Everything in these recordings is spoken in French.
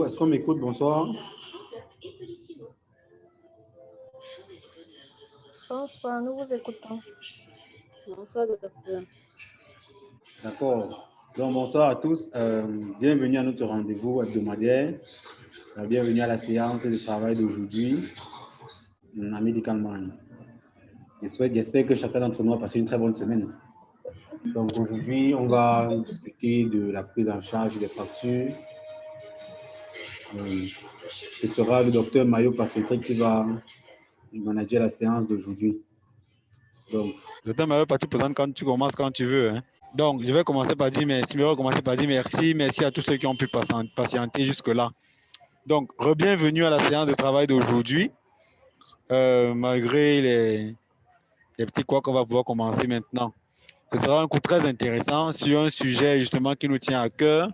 Allô, est-ce qu'on m'écoute? Bonsoir. Bonsoir, nous vous écoutons. Bonsoir, docteur. D'accord. Donc, bonsoir à tous. Bienvenue à notre rendez-vous hebdomadaire. Bienvenue à la séance de travail d'aujourd'hui à Medical Mind. J'espère que chacun d'entre nous a passé une très bonne semaine. Donc, aujourd'hui, on va discuter de la prise en charge des fractures. Ce sera le docteur Mayo Passetri qui va manager la séance d'aujourd'hui. Donc, docteur Mayo, tu présentes quand tu commences, quand tu veux. Hein. Donc, je vais commencer par dire merci. Merci à tous ceux qui ont pu patienter jusque-là. Donc, bienvenue à la séance de travail d'aujourd'hui. Malgré les petits quoi qu'on va pouvoir commencer maintenant. Ce sera un coup très intéressant sur un sujet justement qui nous tient à cœur.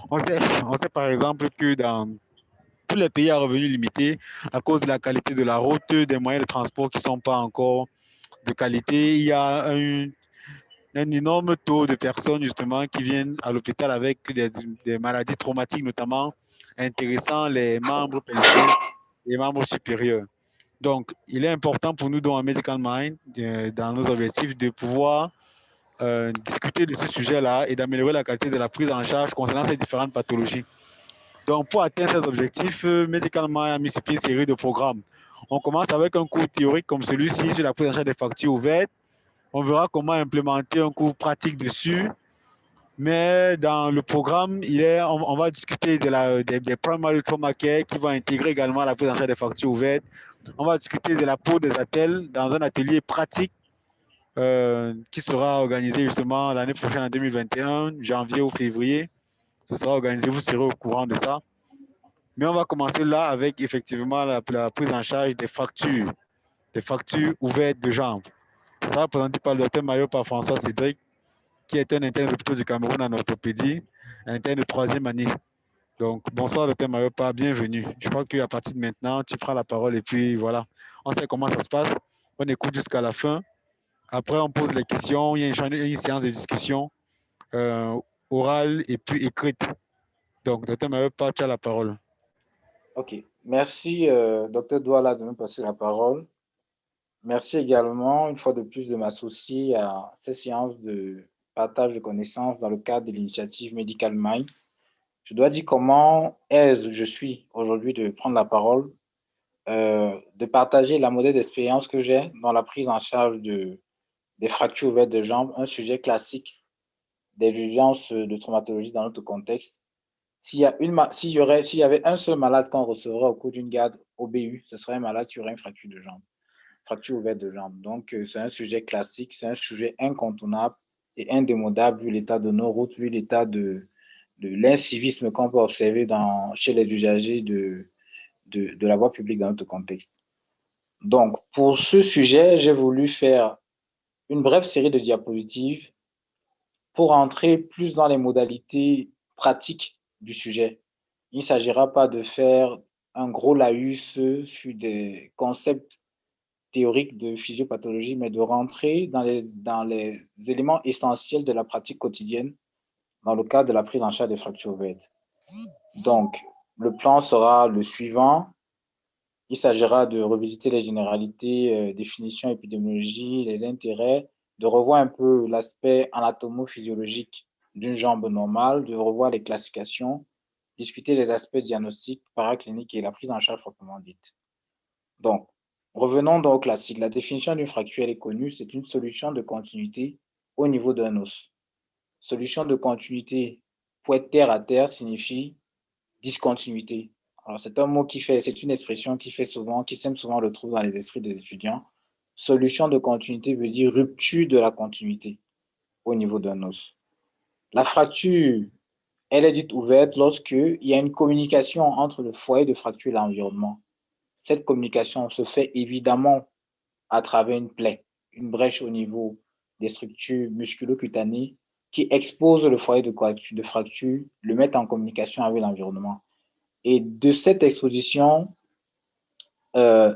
On sait par exemple que dans tous les pays à revenus limités, à cause de la qualité de la route, des moyens de transport qui ne sont pas encore de qualité, il y a un énorme taux de personnes justement qui viennent à l'hôpital avec des maladies traumatiques, notamment intéressant les membres pelviens et les membres supérieurs. Donc, il est important pour nous dans Medical Mind, dans nos objectifs, de pouvoir discuter de ce sujet-là et d'améliorer la qualité de la prise en charge concernant ces différentes pathologies. Donc, pour atteindre ces objectifs, Medical Mind a mis sur pied une série de programmes. On commence avec un cours théorique comme celui-ci sur la prise en charge des fractures ouvertes. On verra comment implémenter un cours pratique dessus. Mais dans le programme, on va discuter des primary trauma care qui vont intégrer également la prise en charge des fractures ouvertes. On va discuter de la peau des attelles dans un atelier pratique qui sera organisé justement l'année prochaine en 2021, janvier ou février. Ce sera organisé, vous serez au courant de ça. Mais on va commencer là avec effectivement la prise en charge des fractures ouvertes de jambes. Ça sera présenté par le docteur Mayo, par François Cédric, qui est un interne de l'hôpital du Cameroun en orthopédie, interne de 3e année. Donc, bonsoir, docteur Mayopa, bienvenue. Je crois qu'à partir de maintenant, tu prends la parole et puis voilà, on sait comment ça se passe. On écoute jusqu'à la fin. Après, on pose les questions. Il y a une séance de discussion orale et puis écrite. Donc, docteur Mayopa, tu as la parole. Ok. Merci, docteur Douala, de me passer la parole. Merci également, une fois de plus, de m'associer à ces séances de partage de connaissances dans le cadre de l'initiative Medical Mind. Je dois dire comment aise je suis aujourd'hui de prendre la parole, de partager la modeste expérience que j'ai dans la prise en charge des fractures ouvertes de jambes, un sujet classique des urgences de traumatologie dans notre contexte. S'il y avait un seul malade qu'on recevrait au cours d'une garde au BU, ce serait un malade qui aurait une fracture de jambe, fracture ouverte de jambe. Donc, c'est un sujet classique, c'est un sujet incontournable et indémodable vu l'état de nos routes, vu l'état de l'incivisme qu'on peut observer chez les usagers de la voie publique dans notre contexte. Donc, pour ce sujet, j'ai voulu faire une brève série de diapositives pour entrer plus dans les modalités pratiques du sujet. Il ne s'agira pas de faire un gros laïus sur des concepts théoriques de physiopathologie, mais de rentrer dans les éléments essentiels de la pratique quotidienne dans le cadre de la prise en charge des fractures ouvertes. Donc, le plan sera le suivant. Il s'agira de revisiter les généralités, définitions, épidémiologie, les intérêts, de revoir un peu l'aspect anatomo-physiologique d'une jambe normale, de revoir les classifications, discuter les aspects diagnostiques, paracliniques et la prise en charge proprement dite. Donc, revenons donc au classique. La définition d'une fracture, elle est connue, c'est une solution de continuité au niveau d'un os. Solution de continuité pour être terre à terre signifie discontinuité. Alors, c'est un mot c'est une expression qui sème souvent le trou dans les esprits des étudiants. Solution de continuité veut dire rupture de la continuité au niveau d'un os. La fracture, elle est dite ouverte lorsqu'il y a une communication entre le foyer de fracture et l'environnement. Cette communication se fait évidemment à travers une plaie, une brèche au niveau des structures musculo-cutanées qui expose le foyer de fracture, le met en communication avec l'environnement. Et de cette exposition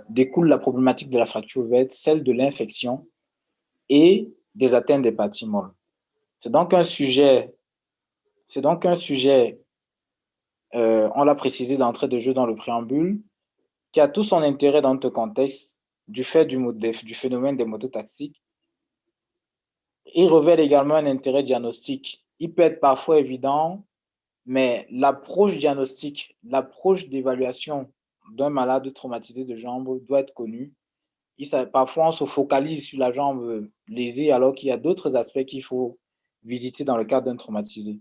découle la problématique de la fracture ouverte, celle de l'infection et des atteintes des parties molles. C'est donc un sujet on l'a précisé d'entrée de jeu dans le préambule, qui a tout son intérêt dans notre contexte du fait du phénomène des mototaxiques. Il revêt également un intérêt diagnostique. Il peut être parfois évident, mais l'approche diagnostique, l'approche d'évaluation d'un malade traumatisé de jambe doit être connue. Parfois, on se focalise sur la jambe lésée alors qu'il y a d'autres aspects qu'il faut visiter dans le cadre d'un traumatisé.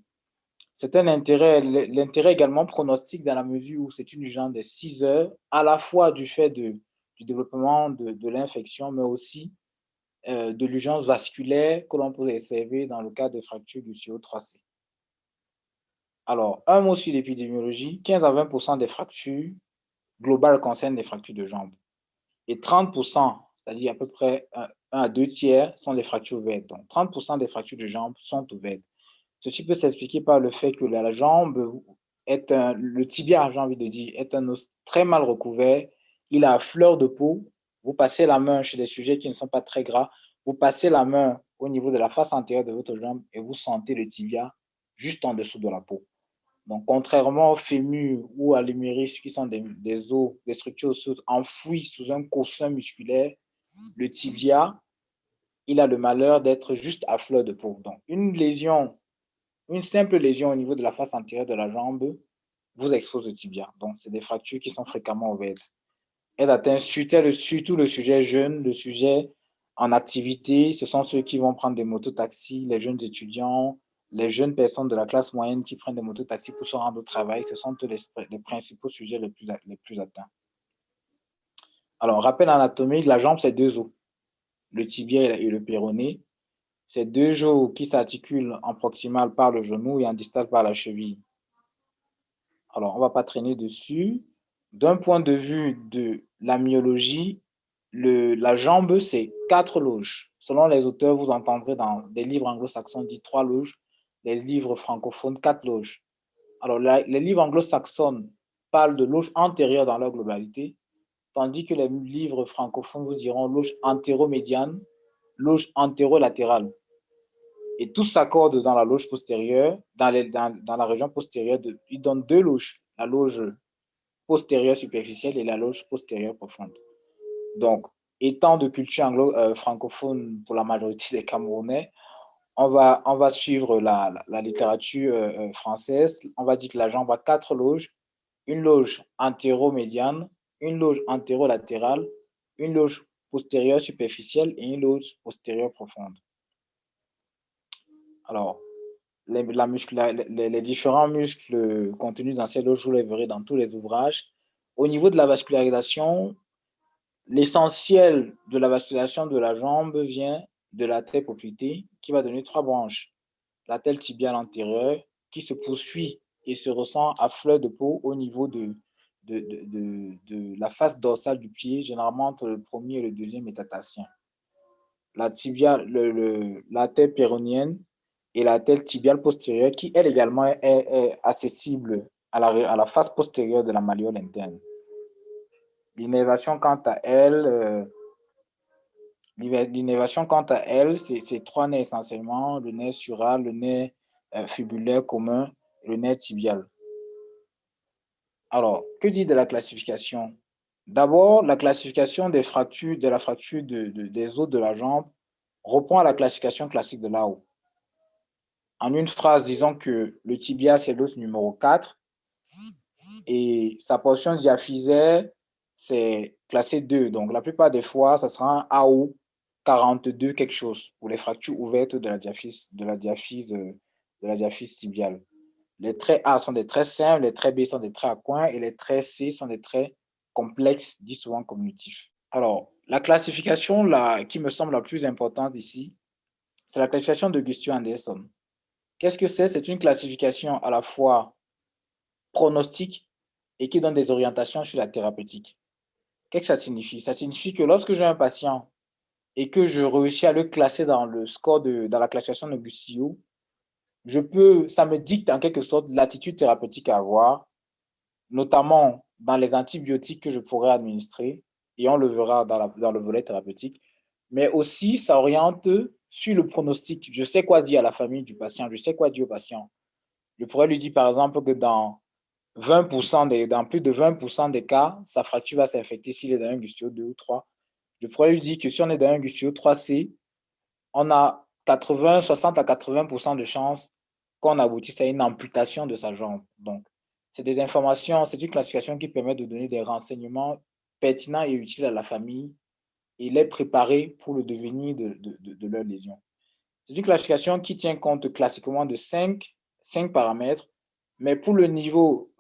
C'est un intérêt, l'intérêt également pronostique dans la mesure où c'est une urgence de 6 heures, à la fois du fait du développement de l'infection, mais aussi de l'urgence vasculaire que l'on peut observer dans le cas des fractures du CO3C. Alors, un mot sur l'épidémiologie, 15 à 20% des fractures globales concernent des fractures de jambes. Et 30%, c'est-à-dire à peu près 1 à 2 tiers, sont des fractures ouvertes. Donc, 30% des fractures de jambes sont ouvertes. Ceci peut s'expliquer par le fait que la jambe le tibia, j'ai envie de dire, est un os très mal recouvert. Il a à fleur de peau. Vous passez la main chez des sujets qui ne sont pas très gras. Vous passez la main au niveau de la face antérieure de votre jambe et vous sentez le tibia juste en dessous de la peau. Donc, contrairement au fémur ou à l'humérus, qui sont des os, des structures osseuses enfouies sous un coussin musculaire, le tibia, il a le malheur d'être juste à fleur de peau. Donc, une simple lésion au niveau de la face antérieure de la jambe vous expose le tibia. Donc, c'est des fractures qui sont fréquemment ouvertes. Elles atteignent surtout le sujet jeune, le sujet en activité. Ce sont ceux qui vont prendre des mototaxis, les jeunes étudiants, les jeunes personnes de la classe moyenne qui prennent des mototaxis pour se rendre au travail. Ce sont les principaux sujets les plus atteints. Alors, rappel anatomique, la jambe, c'est 2 os, le tibia et le péroné. C'est 2 os qui s'articulent en proximal par le genou et en distal par la cheville. Alors, on ne va pas traîner dessus. D'un point de vue de la myologie, la jambe, c'est 4 loges. Selon les auteurs, vous entendrez dans des livres anglo-saxons dit 3 loges, les livres francophones 4 loges. Alors, les livres anglo-saxons parlent de loges antérieures dans leur globalité, tandis que les livres francophones vous diront loge antéromédiane, loge antérolatérale. Et tous s'accordent dans la loge postérieure, dans la région postérieure, ils donnent 2 loges, la loge postérieure superficielle et la loge postérieure profonde. Donc, étant de culture francophone pour la majorité des Camerounais, on va suivre la littérature française. On va dire que la jambe a 4 loges, une loge antéromédiane, une loge antérolatérale, une loge postérieure superficielle et une loge postérieure profonde. Alors, les différents muscles contenus dans ces loges, vous les verrez dans tous les ouvrages. Au niveau de la vascularisation, l'essentiel de la vascularisation de la jambe vient de l'artère poplitée qui va donner 3 branches. L'artère tibiale antérieure qui se poursuit et se ressent à fleur de peau au niveau de la face dorsale du pied, généralement entre le premier et le deuxième métatarsiens. L'artère péronienne et l'artère tibiale postérieure qui, elle également, est accessible à la face postérieure de la malléole interne. L'innervation, quant à elle, c'est 3 nerfs essentiellement, le nerf sural, le nerf fibulaire commun et le nerf tibial. Alors, que dit de la classification? D'abord, la classification des fractures, de la fracture des os de la jambe reprend à la classification classique de Lao. En une phrase, disons que le tibia, c'est l'os numéro 4 et sa portion diaphysaire, c'est classé 2. Donc, la plupart des fois, ça sera un AO 42 quelque chose pour les fractures ouvertes de la diaphyse tibiale. Les traits A sont des traits simples, les traits B sont des traits à coin et les traits C sont des traits complexes, dit souvent communitifs. Alors, la classification qui me semble la plus importante ici, c'est la classification d'Augustine-Anderson. Qu'est-ce que c'est? C'est une classification à la fois pronostique et qui donne des orientations sur la thérapeutique. Qu'est-ce que ça signifie? Ça signifie que lorsque j'ai un patient et que je réussis à le classer dans le score dans la classification de Gustio, ça me dicte en quelque sorte l'attitude thérapeutique à avoir, notamment dans les antibiotiques que je pourrais administrer, et on le verra dans le volet thérapeutique, mais aussi ça oriente sur le pronostic. Je sais quoi dire à la famille du patient, je sais quoi dire au patient. Je pourrais lui dire par exemple que dans dans plus de 20% des cas, sa fracture va s'infecter s'il est dans un Gustio 2 ou 3. Je pourrais lui dire que si on est dans un Gustio 3C, on a 60 à 80% de chances qu'on aboutisse à une amputation de sa jambe. Donc, c'est des informations, c'est une classification qui permet de donner des renseignements pertinents et utiles à la famille et les préparer pour le devenir de leur lésion. C'est une classification qui tient compte classiquement de 5 paramètres, mais pour le niveau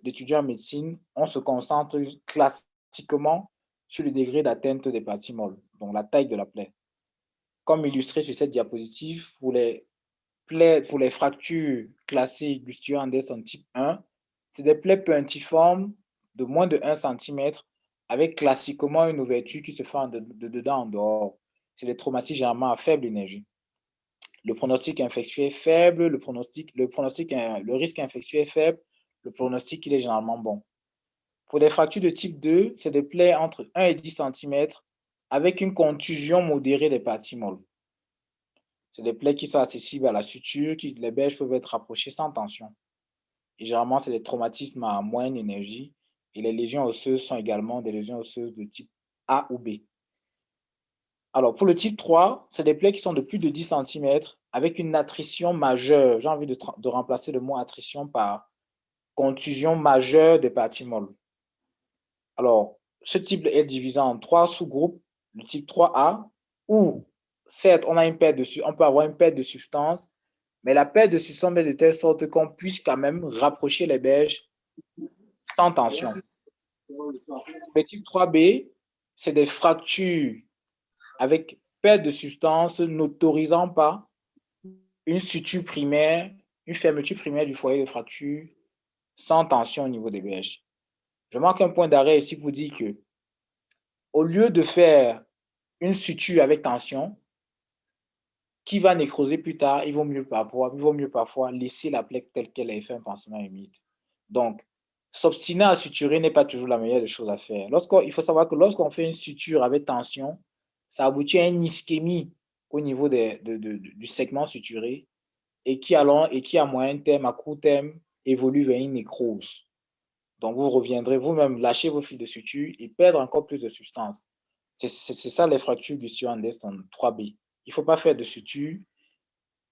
d'étudiant en médecine, on se concentre classiquement sur le degré d'atteinte des parties molles, donc la taille de la plaie. Comme illustré sur cette diapositive, pour les fractures classées Gustio-Anderson type 1, c'est des plaies punctiformes de moins de 1 cm avec classiquement une ouverture qui se fait de dedans en dehors. C'est des traumatismes généralement à faible énergie. Le pronostic infectieux est faible, le risque infectieux est faible, le pronostic il est généralement bon. Pour les fractures de type 2, c'est des plaies entre 1 et 10 cm avec une contusion modérée des parties molles. C'est des plaies qui sont accessibles à la suture, les berges peuvent être rapprochées sans tension. Et généralement, c'est des traumatismes à moyenne énergie et les lésions osseuses sont également des lésions osseuses de type A ou B. Alors, pour le type 3, c'est des plaies qui sont de plus de 10 cm avec une attrition majeure. J'ai envie de remplacer le mot attrition par contusion majeure des parties molles. Alors, ce type est divisé en 3 sous-groupes. Le type 3A, où, certes, on peut avoir une perte de substance, mais la perte de substance est de telle sorte qu'on puisse quand même rapprocher les berges sans tension. Le type 3B, c'est des fractures avec perte de substance n'autorisant pas une suture primaire, une fermeture primaire du foyer de fracture sans tension au niveau des berges. Je marque un point d'arrêt ici pour dire que au lieu de faire une suture avec tension qui va nécroser plus tard, il vaut mieux parfois laisser la plaie telle qu'elle est et faire un pansement humide. Donc, s'obstiner à suturer n'est pas toujours la meilleure des choses à faire. Il faut savoir que lorsqu'on fait une suture avec tension, ça aboutit à une ischémie au niveau du segment suturé et qui à moyen terme, à court terme, évolue vers une nécrose. Donc, vous reviendrez vous-même lâcher vos fils de suture et perdre encore plus de substance. C'est ça les fractures Gustio-Anderson 3B. Il ne faut pas faire de suture.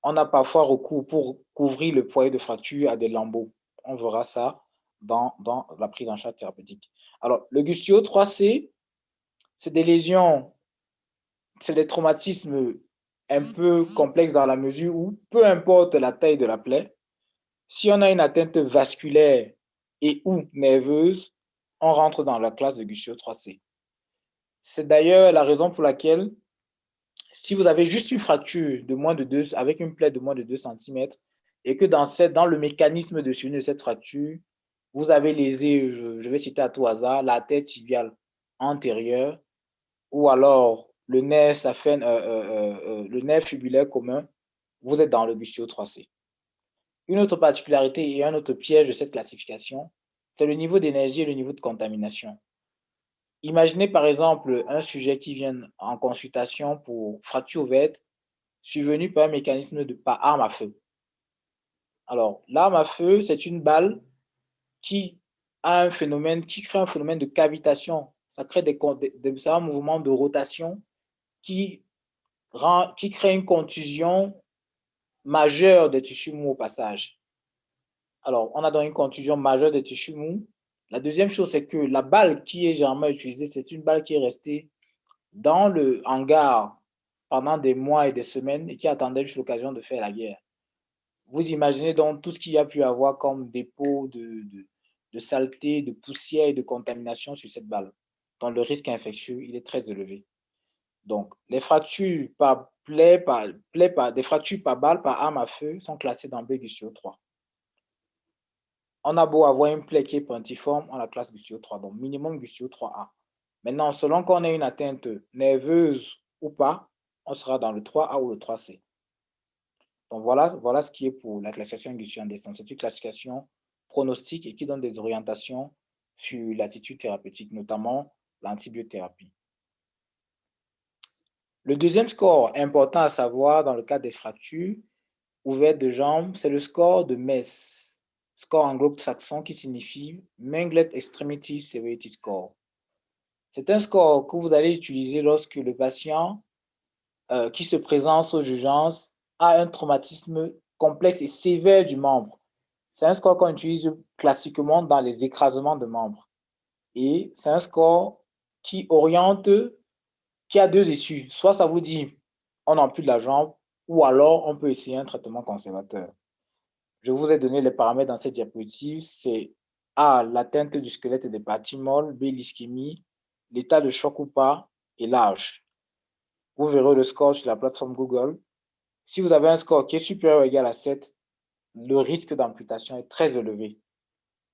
On a parfois recours pour couvrir le foyer de fracture à des lambeaux. On verra ça dans la prise en charge thérapeutique. Alors, le Gustio 3C, c'est des lésions, c'est des traumatismes un peu complexes dans la mesure où, peu importe la taille de la plaie, si on a une atteinte vasculaire et ou nerveuse, on rentre dans la classe de Gustio 3C. C'est d'ailleurs la raison pour laquelle, si vous avez juste une fracture de moins de 2, avec une plaie de moins de 2 cm, et que dans le mécanisme de survenue de cette fracture, vous avez lésé, je vais citer à tout hasard, la tête tibiale antérieure, ou alors le nerf fibulaire commun, vous êtes dans le Gustio 3C. Une autre particularité et un autre piège de cette classification, c'est le niveau d'énergie et le niveau de contamination. Imaginez par exemple un sujet qui vient en consultation pour fracture ouverte, survenu par un mécanisme par arme à feu. Alors, l'arme à feu, c'est une balle qui crée un phénomène de cavitation. Ça crée un mouvement de rotation qui crée une contusion majeure des tissus mous au passage. Alors, on a donc une contusion majeure des tissus mous. La deuxième chose, c'est que la balle qui est généralement utilisée, c'est une balle qui est restée dans le hangar pendant des mois et des semaines et qui attendait juste l'occasion de faire la guerre. Vous imaginez donc tout ce qu'il y a pu avoir comme dépôt de saleté, de poussière et de contamination sur cette balle. Donc, le risque infectieux, il est très élevé. Donc, les fractures par des fractures par balle, par arme à feu, sont classées dans B Gustio 3. On a beau avoir une plaie qui est punctiforme, on la classe Gustio 3, donc minimum Gustio 3A. Maintenant, selon qu'on ait une atteinte nerveuse ou pas, on sera dans le 3A ou le 3C. Donc voilà ce qui est pour la classification Gustio-Anderson. C'est une classification pronostique et qui donne des orientations sur l'attitude thérapeutique, notamment l'antibiothérapie. Le deuxième score important à savoir dans le cas des fractures ouvertes de jambes, c'est le score de Metz. score anglo-saxon qui signifie Minglet Extremity Severity Score. C'est un score que vous allez utiliser lorsque le patient qui se présente aux urgences a un traumatisme complexe et sévère du membre. C'est un score qu'on utilise classiquement dans les écrasements de membres. Et c'est un score qui oriente, qui a deux issues. Soit ça vous dit on ampute la jambe, ou alors on peut essayer un traitement conservateur. Je vous ai donné les paramètres dans cette diapositive. C'est A, l'atteinte du squelette et des parties molles, B, l'ischémie, l'état de choc ou pas, et l'âge. Vous verrez le score sur la plateforme Google. Si vous avez un score qui est supérieur ou égal à 7, le risque d'amputation est très élevé.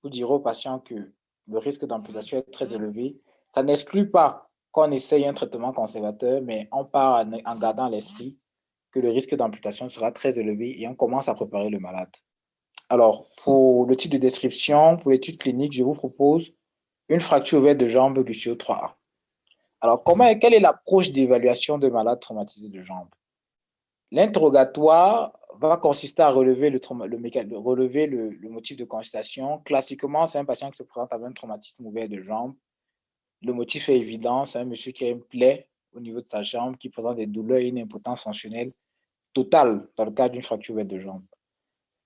Vous direz au patient que le risque d'amputation est très élevé. Ça n'exclut pas qu'on essaye un traitement conservateur, mais on part en gardant à l'esprit que le risque d'amputation sera très élevé et on commence à préparer le malade. Alors, pour le type de description, pour l'étude clinique, je vous propose une fracture ouverte de jambe Guccio 3A. Alors, quelle est l'approche d'évaluation de malades traumatisés de jambe? L'interrogatoire va consister à relever le motif de constatation. Classiquement, c'est un patient qui se présente avec un traumatisme ouvert de jambe. Le motif est évident, c'est un monsieur qui a une plaie au niveau de sa jambe, qui présente des douleurs et une impotence fonctionnelle totale dans le cas d'une fracture ouverte de jambe.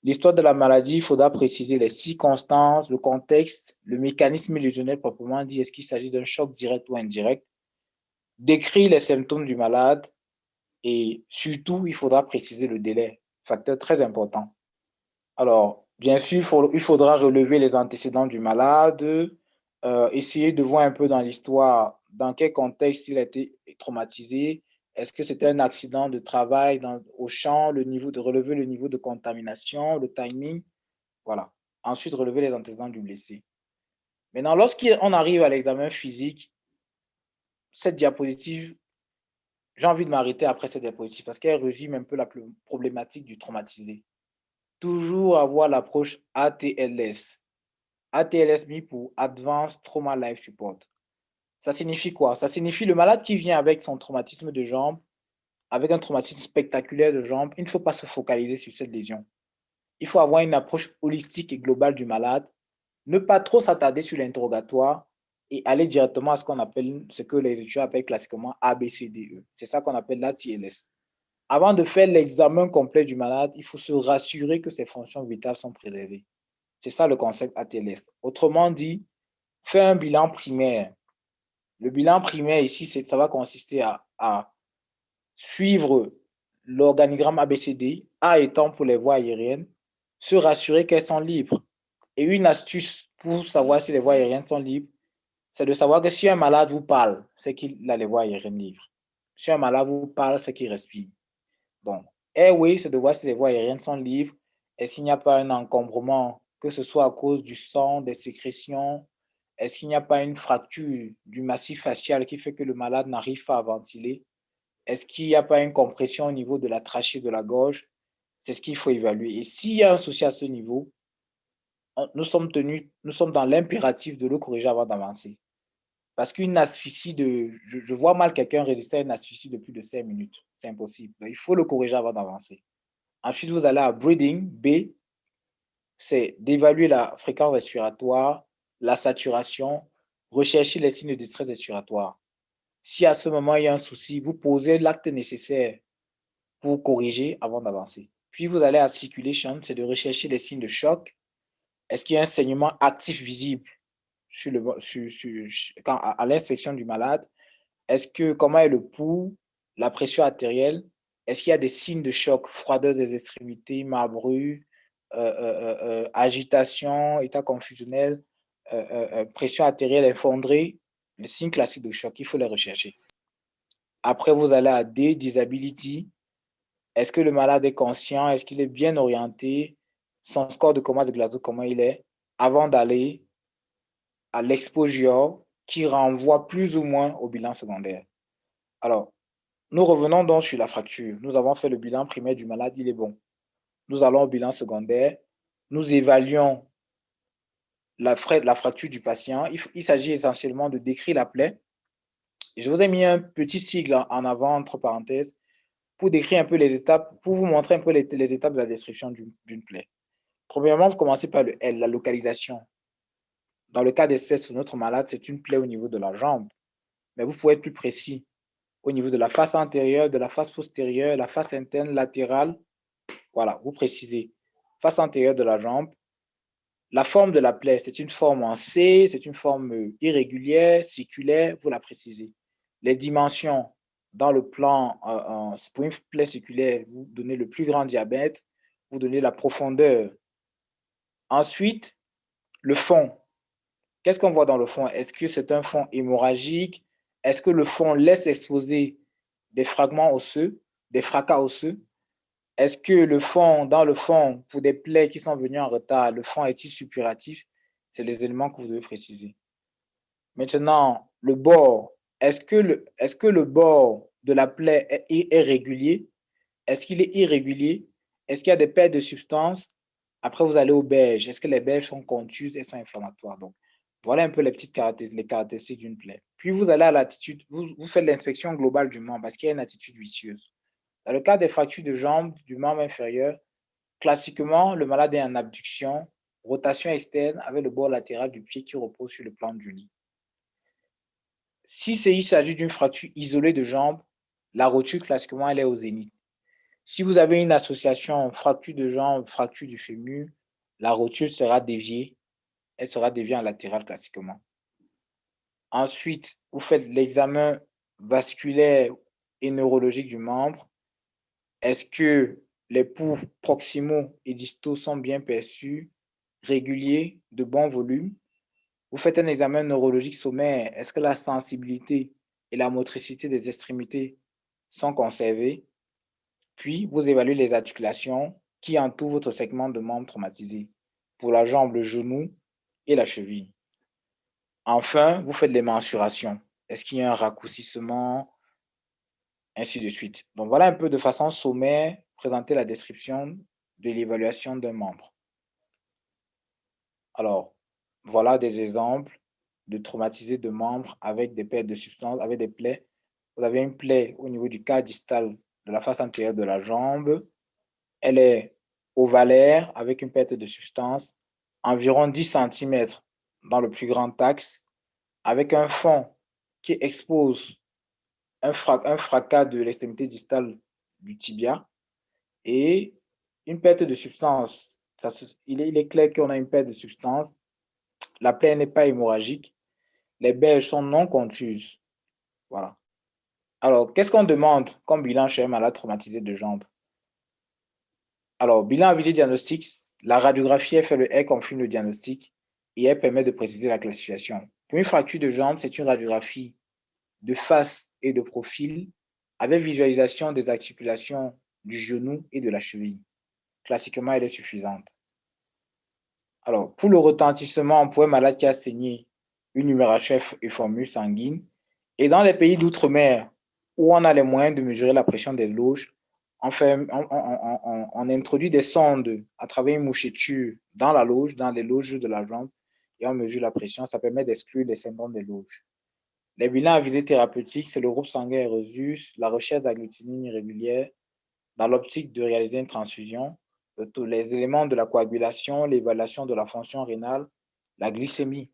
L'histoire de la maladie, il faudra préciser les circonstances, le contexte, le mécanisme illusionnel proprement dit. Est-ce qu'il s'agit d'un choc direct ou indirect? Décrire les symptômes du malade et surtout, il faudra préciser le délai, facteur très important. Alors, bien sûr, il faudra relever les antécédents du malade, essayer de voir un peu dans l'histoire, dans quel contexte il a été traumatisé. Est-ce que c'était un accident de travail au champ, relever le niveau de contamination, le timing. Voilà. Ensuite, relever les antécédents du blessé. Maintenant, lorsqu'on arrive à l'examen physique, cette diapositive, j'ai envie de m'arrêter après cette diapositive parce qu'elle résume un peu la problématique du traumatisé. Toujours avoir l'approche ATLS. ATLS mis pour Advanced Trauma Life Support. Ça signifie quoi? Ça signifie le malade qui vient avec son traumatisme de jambe, avec un traumatisme spectaculaire de jambe, il ne faut pas se focaliser sur cette lésion. Il faut avoir une approche holistique et globale du malade, ne pas trop s'attarder sur l'interrogatoire et aller directement à ce que les étudiants appellent classiquement ABCDE. C'est ça qu'on appelle l'ATLS. Avant de faire l'examen complet du malade, il faut se rassurer que ses fonctions vitales sont préservées. C'est ça le concept ATLS. Autrement dit, faire un bilan primaire. Le bilan primaire ici, ça va consister à suivre l'organigramme ABCD, A étant pour les voies aériennes, se rassurer qu'elles sont libres. Et une astuce pour savoir si les voies aériennes sont libres, c'est de savoir que si un malade vous parle, c'est qu'il a les voies aériennes libres. Si un malade vous parle, c'est qu'il respire. Donc, airway, c'est de voir si les voies aériennes sont libres et s'il n'y a pas un encombrement, que ce soit à cause du sang, des sécrétions, est-ce qu'il n'y a pas une fracture du massif facial qui fait que le malade n'arrive pas à ventiler? Est-ce qu'il n'y a pas une compression au niveau de la trachée de la gorge? C'est ce qu'il faut évaluer. Et s'il y a un souci à ce niveau, nous sommes dans l'impératif de le corriger avant d'avancer. Parce qu'une asphyxie je vois mal quelqu'un résister à une asphyxie de plus de 5 minutes. C'est impossible. Donc, il faut le corriger avant d'avancer. Ensuite, vous allez à breathing. B, c'est d'évaluer la fréquence respiratoire, la saturation, rechercher les signes de détresse respiratoire. Si à ce moment, il y a un souci, vous posez l'acte nécessaire pour corriger avant d'avancer. Puis, vous allez à circulation, c'est de rechercher les signes de choc. Est-ce qu'il y a un saignement actif visible à l'inspection du malade? Comment est le pouls, la pression artérielle? Est-ce qu'il y a des signes de choc, froideur des extrémités, marbrure, agitation, état confusionnel, pression artérielle effondrée? Les signes classiques de choc, il faut les rechercher. Après, vous allez à D, disability. Est-ce que le malade est conscient? Est-ce qu'il est bien orienté? Son score de coma de Glasgow, comment il est? Avant d'aller à l'exposure qui renvoie plus ou moins au bilan secondaire. Alors, nous revenons donc sur la fracture. Nous avons fait le bilan primaire du malade, il est bon. Nous allons au bilan secondaire. Nous évaluons la fracture du patient. Il s'agit essentiellement de décrire la plaie. Je vous ai mis un petit sigle en avant, entre parenthèses, pour décrire un peu les étapes, pour vous montrer un peu les étapes de la description d'une plaie. Premièrement, vous commencez par le L, la localisation. Dans le cas d'espèce de notre malade, c'est une plaie au niveau de la jambe. Mais vous pouvez être plus précis au niveau de la face antérieure, de la face postérieure, la face interne, latérale. Voilà, vous précisez. Face antérieure de la jambe. La forme de la plaie, c'est une forme en C, c'est une forme irrégulière, circulaire, vous la précisez. Les dimensions, dans le plan, pour une plaie circulaire, vous donnez le plus grand diamètre, vous donnez la profondeur. Ensuite, le fond. Qu'est-ce qu'on voit dans le fond? Est-ce que c'est un fond hémorragique? Est-ce que le fond laisse exposer des fragments osseux, des fracas osseux? Est-ce que le fond, dans le fond, pour des plaies qui sont venues en retard, le fond est-il suppuratif? C'est les éléments que vous devez préciser. Maintenant, le bord. Est-ce que le bord de la plaie est régulier? Est-ce qu'il est irrégulier? Est-ce qu'il y a des pertes de substance? Après, vous allez au beige. Est-ce que les beiges sont contuses et sont inflammatoires? Donc, voilà un peu les petites caractéristiques d'une plaie. Puis, vous allez à l'attitude, vous faites l'inspection globale du membre parce qu'il y a une attitude vicieuse. Dans le cas des fractures de jambes du membre inférieur, classiquement, le malade est en abduction, rotation externe avec le bord latéral du pied qui repose sur le plan du lit. Si il s'agit d'une fracture isolée de jambe, la rotule, classiquement, elle est au zénith. Si vous avez une association fracture de jambe, fracture du fémur, la rotule sera déviée. Elle sera déviée en latéral, classiquement. Ensuite, vous faites l'examen vasculaire et neurologique du membre. Est-ce que les pouls proximaux et distaux sont bien perçus, réguliers, de bon volume? Vous faites un examen neurologique sommaire. Est-ce que la sensibilité et la motricité des extrémités sont conservées? Puis, vous évaluez les articulations qui entourent votre segment de membre traumatisé pour la jambe, le genou et la cheville. Enfin, vous faites les mensurations. Est-ce qu'il y a un raccourcissement? Ainsi de suite. Donc, voilà un peu de façon sommaire, présenter la description de l'évaluation d'un membre. Alors, voilà des exemples de traumatisés de membres avec des pertes de substance, avec des plaies. Vous avez une plaie au niveau du quart distal de la face antérieure de la jambe. Elle est ovalaire avec une perte de substance, environ 10 cm dans le plus grand axe, avec un fond qui expose un fracas de l'extrémité distale du tibia et une perte de substance. Il est clair qu'on a une perte de substance. La plaie n'est pas hémorragique. Les beiges sont non contuses. Voilà. Alors, qu'est-ce qu'on demande comme bilan chez un malade traumatisé de jambe? Alors, bilan à visée diagnostique, la radiographie, elle fait elle confirme le diagnostic et elle permet de préciser la classification. Pour une fracture de jambe, c'est une radiographie de face et de profil avec visualisation des articulations du genou et de la cheville. Classiquement, elle est suffisante. Alors, pour le retentissement, pour un malade qui a saigné, une numération et formule sanguine. Et dans les pays d'outre-mer, où on a les moyens de mesurer la pression des loges, on introduit des sondes à travers une moucheture dans la loge, dans les loges de la jambe, et on mesure la pression. Ça permet d'exclure les syndromes des loges. Les bilans à visée thérapeutique, c'est le groupe sanguin Erosus, la recherche d'agglutinine irrégulière, dans l'optique de réaliser une transfusion, tous les éléments de la coagulation, l'évaluation de la fonction rénale, la glycémie.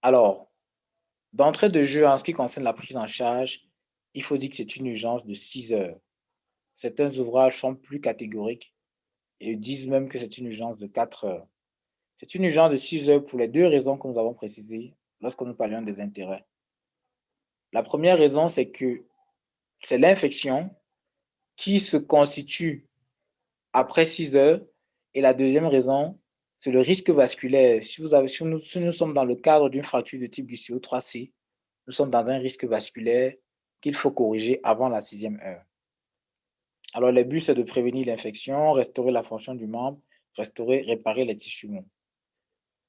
Alors, d'entrée de jeu, en ce qui concerne la prise en charge, il faut dire que c'est une urgence de 6 heures. Certains ouvrages sont plus catégoriques et disent même que c'est une urgence de 4 heures. C'est une urgence de 6 heures pour les deux raisons que nous avons précisées lorsque nous parlions des intérêts. La première raison, c'est que c'est l'infection qui se constitue après 6 heures. Et la deuxième raison, c'est le risque vasculaire. Si nous sommes dans le cadre d'une fracture de type glucéo-3C, nous sommes dans un risque vasculaire qu'il faut corriger avant la 6e heure. Alors, le but, c'est de prévenir l'infection, restaurer la fonction du membre, réparer les tissus mous.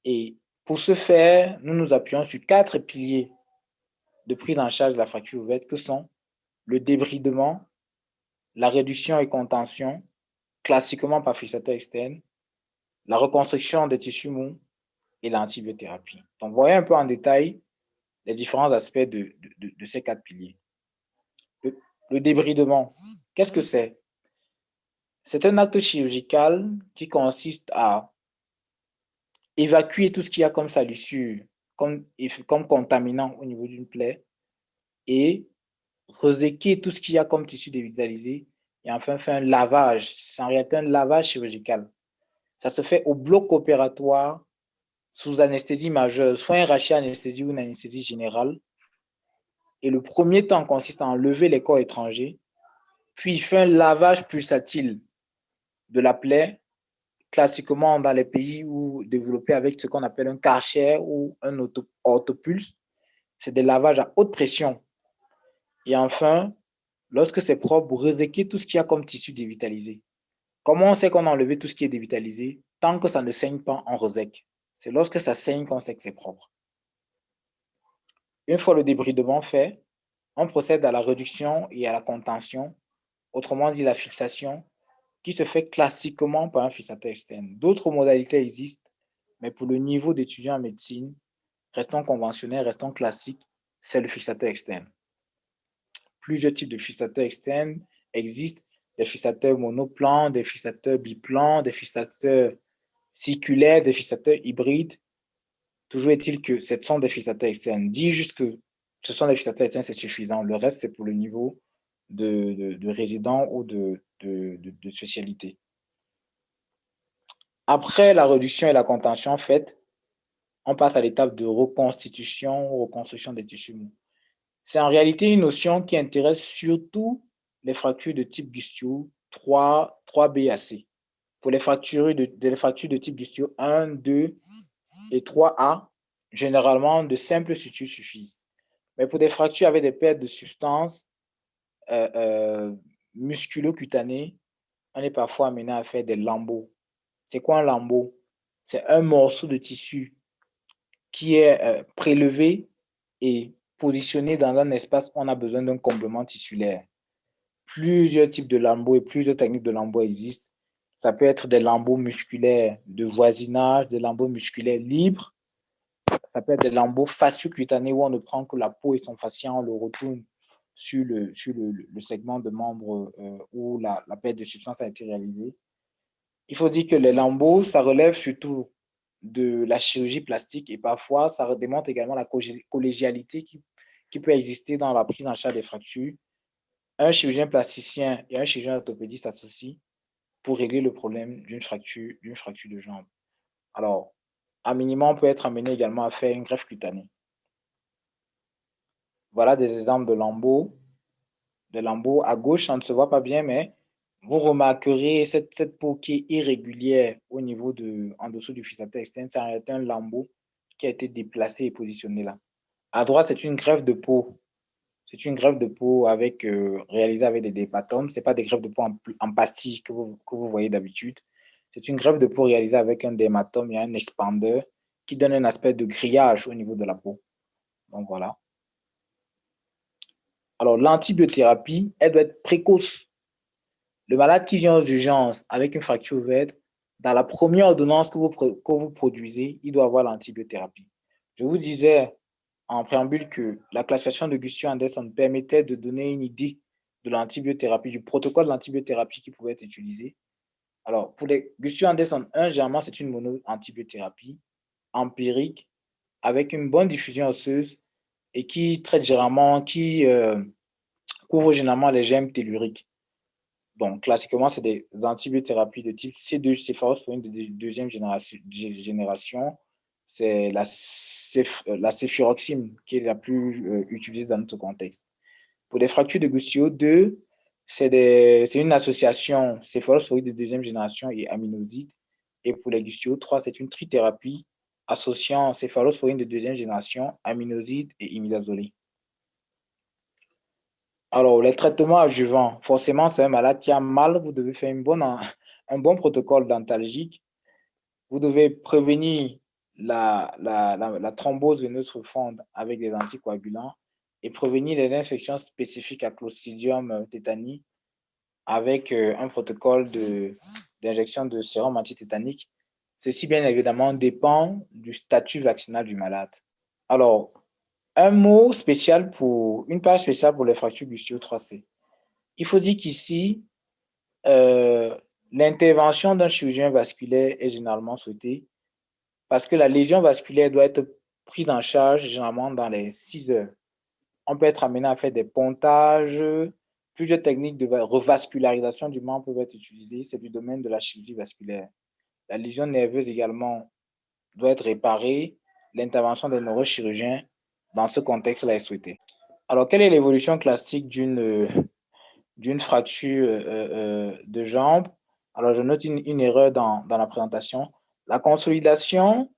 Et pour ce faire, nous nous appuyons sur 4 piliers de prise en charge de la fracture ouverte que sont le débridement, la réduction et contention, classiquement par fixateur externe, la reconstruction des tissus mous et l'antibiothérapie. Donc, voyez un peu en détail les différents aspects de ces 4 piliers. Le débridement, qu'est-ce que c'est? C'est un acte chirurgical qui consiste à évacuer tout ce qu'il y a comme salissure, comme contaminant au niveau d'une plaie, et reséquer tout ce qu'il y a comme tissu dévitalisé, et enfin faire un lavage. C'est en réalité un lavage chirurgical. Ça se fait au bloc opératoire sous anesthésie majeure, soit un rachis anesthésie ou une anesthésie générale. Et le premier temps consiste à enlever les corps étrangers, puis il fait un lavage pulsatile de la plaie, classiquement dans les pays où développés avec ce qu'on appelle un Karcher ou un orthopulse. C'est des lavages à haute pression. Et enfin, lorsque c'est propre, vous reséquez tout ce qu'il y a comme tissu dévitalisé. Comment on sait qu'on a enlevé tout ce qui est dévitalisé? Tant que ça ne saigne pas, on resèque. C'est lorsque ça saigne qu'on sait que c'est propre. Une fois le débridement fait, on procède à la réduction et à la contention, autrement dit la fixation, qui se fait classiquement par un fixateur externe. D'autres modalités existent, mais pour le niveau d'étudiant en médecine, restons conventionnels, restons classiques, c'est le fixateur externe. Plusieurs types de fixateurs externes existent, des fixateurs monoplans, des fixateurs biplans, des fixateurs circulaires, des fixateurs hybrides. Toujours est-il que ce sont des fixateurs externes. Dis juste que ce sont des fixateurs externes, c'est suffisant. Le reste, c'est pour le niveau de résident ou de spécialité. Après la réduction et la contention faite, on passe à l'étape de reconstitution ou reconstruction des tissus mous. C'est en réalité une notion qui intéresse surtout les fractures de type Gustio 3B à C. Pour les fractures de type Gustio 1, 2 et 3A, généralement, de simples sutures suffisent. Mais pour des fractures avec des pertes de substances musculo-cutanées, on est parfois amené à faire des lambeaux. C'est quoi un lambeau? C'est un morceau de tissu qui est prélevé et positionné dans un espace où on a besoin d'un comblement tissulaire. Plusieurs types de lambeaux et plusieurs techniques de lambeaux existent. Ça peut être des lambeaux musculaires de voisinage, des lambeaux musculaires libres. Ça peut être des lambeaux fascio-cutanés où on ne prend que la peau et son fascia, on le retourne sur le segment de membre où la perte de substance a été réalisée. Il faut dire que les lambeaux, ça relève surtout de la chirurgie plastique et parfois, ça démontre également la collégialité qui peut exister dans la prise en charge des fractures. Un chirurgien plasticien et un chirurgien orthopédiste s'associent pour régler le problème d'une fracture de jambe. Alors, à minima, on peut être amené également à faire une greffe cutanée. Voilà des exemples de lambeaux. De lambeaux à gauche, ça ne se voit pas bien, mais vous remarquerez cette peau qui est irrégulière au niveau en dessous du fixateur externe. C'est un lambeau qui a été déplacé et positionné là. À droite, c'est une greffe de peau. C'est une greffe de peau réalisée avec des dépatomes. Ce n'est pas des greffes de peau en pastille que vous voyez d'habitude. C'est une greffe de peau réalisée avec un dermatome et un expandeur qui donne un aspect de grillage au niveau de la peau. Donc voilà. Alors, l'antibiothérapie, elle doit être précoce. Le malade qui vient aux urgences avec une fracture ouverte, dans la première ordonnance que vous produisez, il doit avoir l'antibiothérapie. Je vous disais en préambule que la classification de Gustio-Anderson permettait de donner une idée de l'antibiothérapie, du protocole de l'antibiothérapie qui pouvait être utilisé. Alors, pour les Gustio-Anderson 1, généralement, c'est une mono-antibiothérapie empirique avec une bonne diffusion osseuse et qui traite généralement, qui couvre généralement les germes telluriques. Donc, classiquement, c'est des antibiothérapies de type C2, céphalosporine de deuxième génération. C'est la céphiroxime qui est la plus utilisée dans notre contexte. Pour les fractures de Gustio 2, c'est une association céphalosporine de deuxième génération et aminoside. Et pour les Gustio 3, c'est une trithérapie associant céphalosporine de deuxième génération, aminoside et imidazolé. Alors, les traitements adjuvants, forcément, c'est un malade qui a mal, vous devez faire un bon protocole dentalgique. Vous devez prévenir la thrombose veineuse profonde avec des anticoagulants et prévenir les infections spécifiques à Clostridium tetani avec un protocole d'injection de sérum antitétanique. Ceci, bien évidemment, dépend du statut vaccinal du malade. Alors, une page spéciale pour les fractures Gustio 3C. Il faut dire qu'ici, l'intervention d'un chirurgien vasculaire est généralement souhaitée parce que la lésion vasculaire doit être prise en charge généralement dans les 6 heures. On peut être amené à faire des pontages, plusieurs techniques de revascularisation du membre peuvent être utilisées, c'est du domaine de la chirurgie vasculaire. La lésion nerveuse également doit être réparée, l'intervention des neurochirurgiens dans ce contexte-là est souhaitée. Alors, quelle est l'évolution classique d'une fracture de jambe? Alors, je note une erreur dans la présentation. La consolidation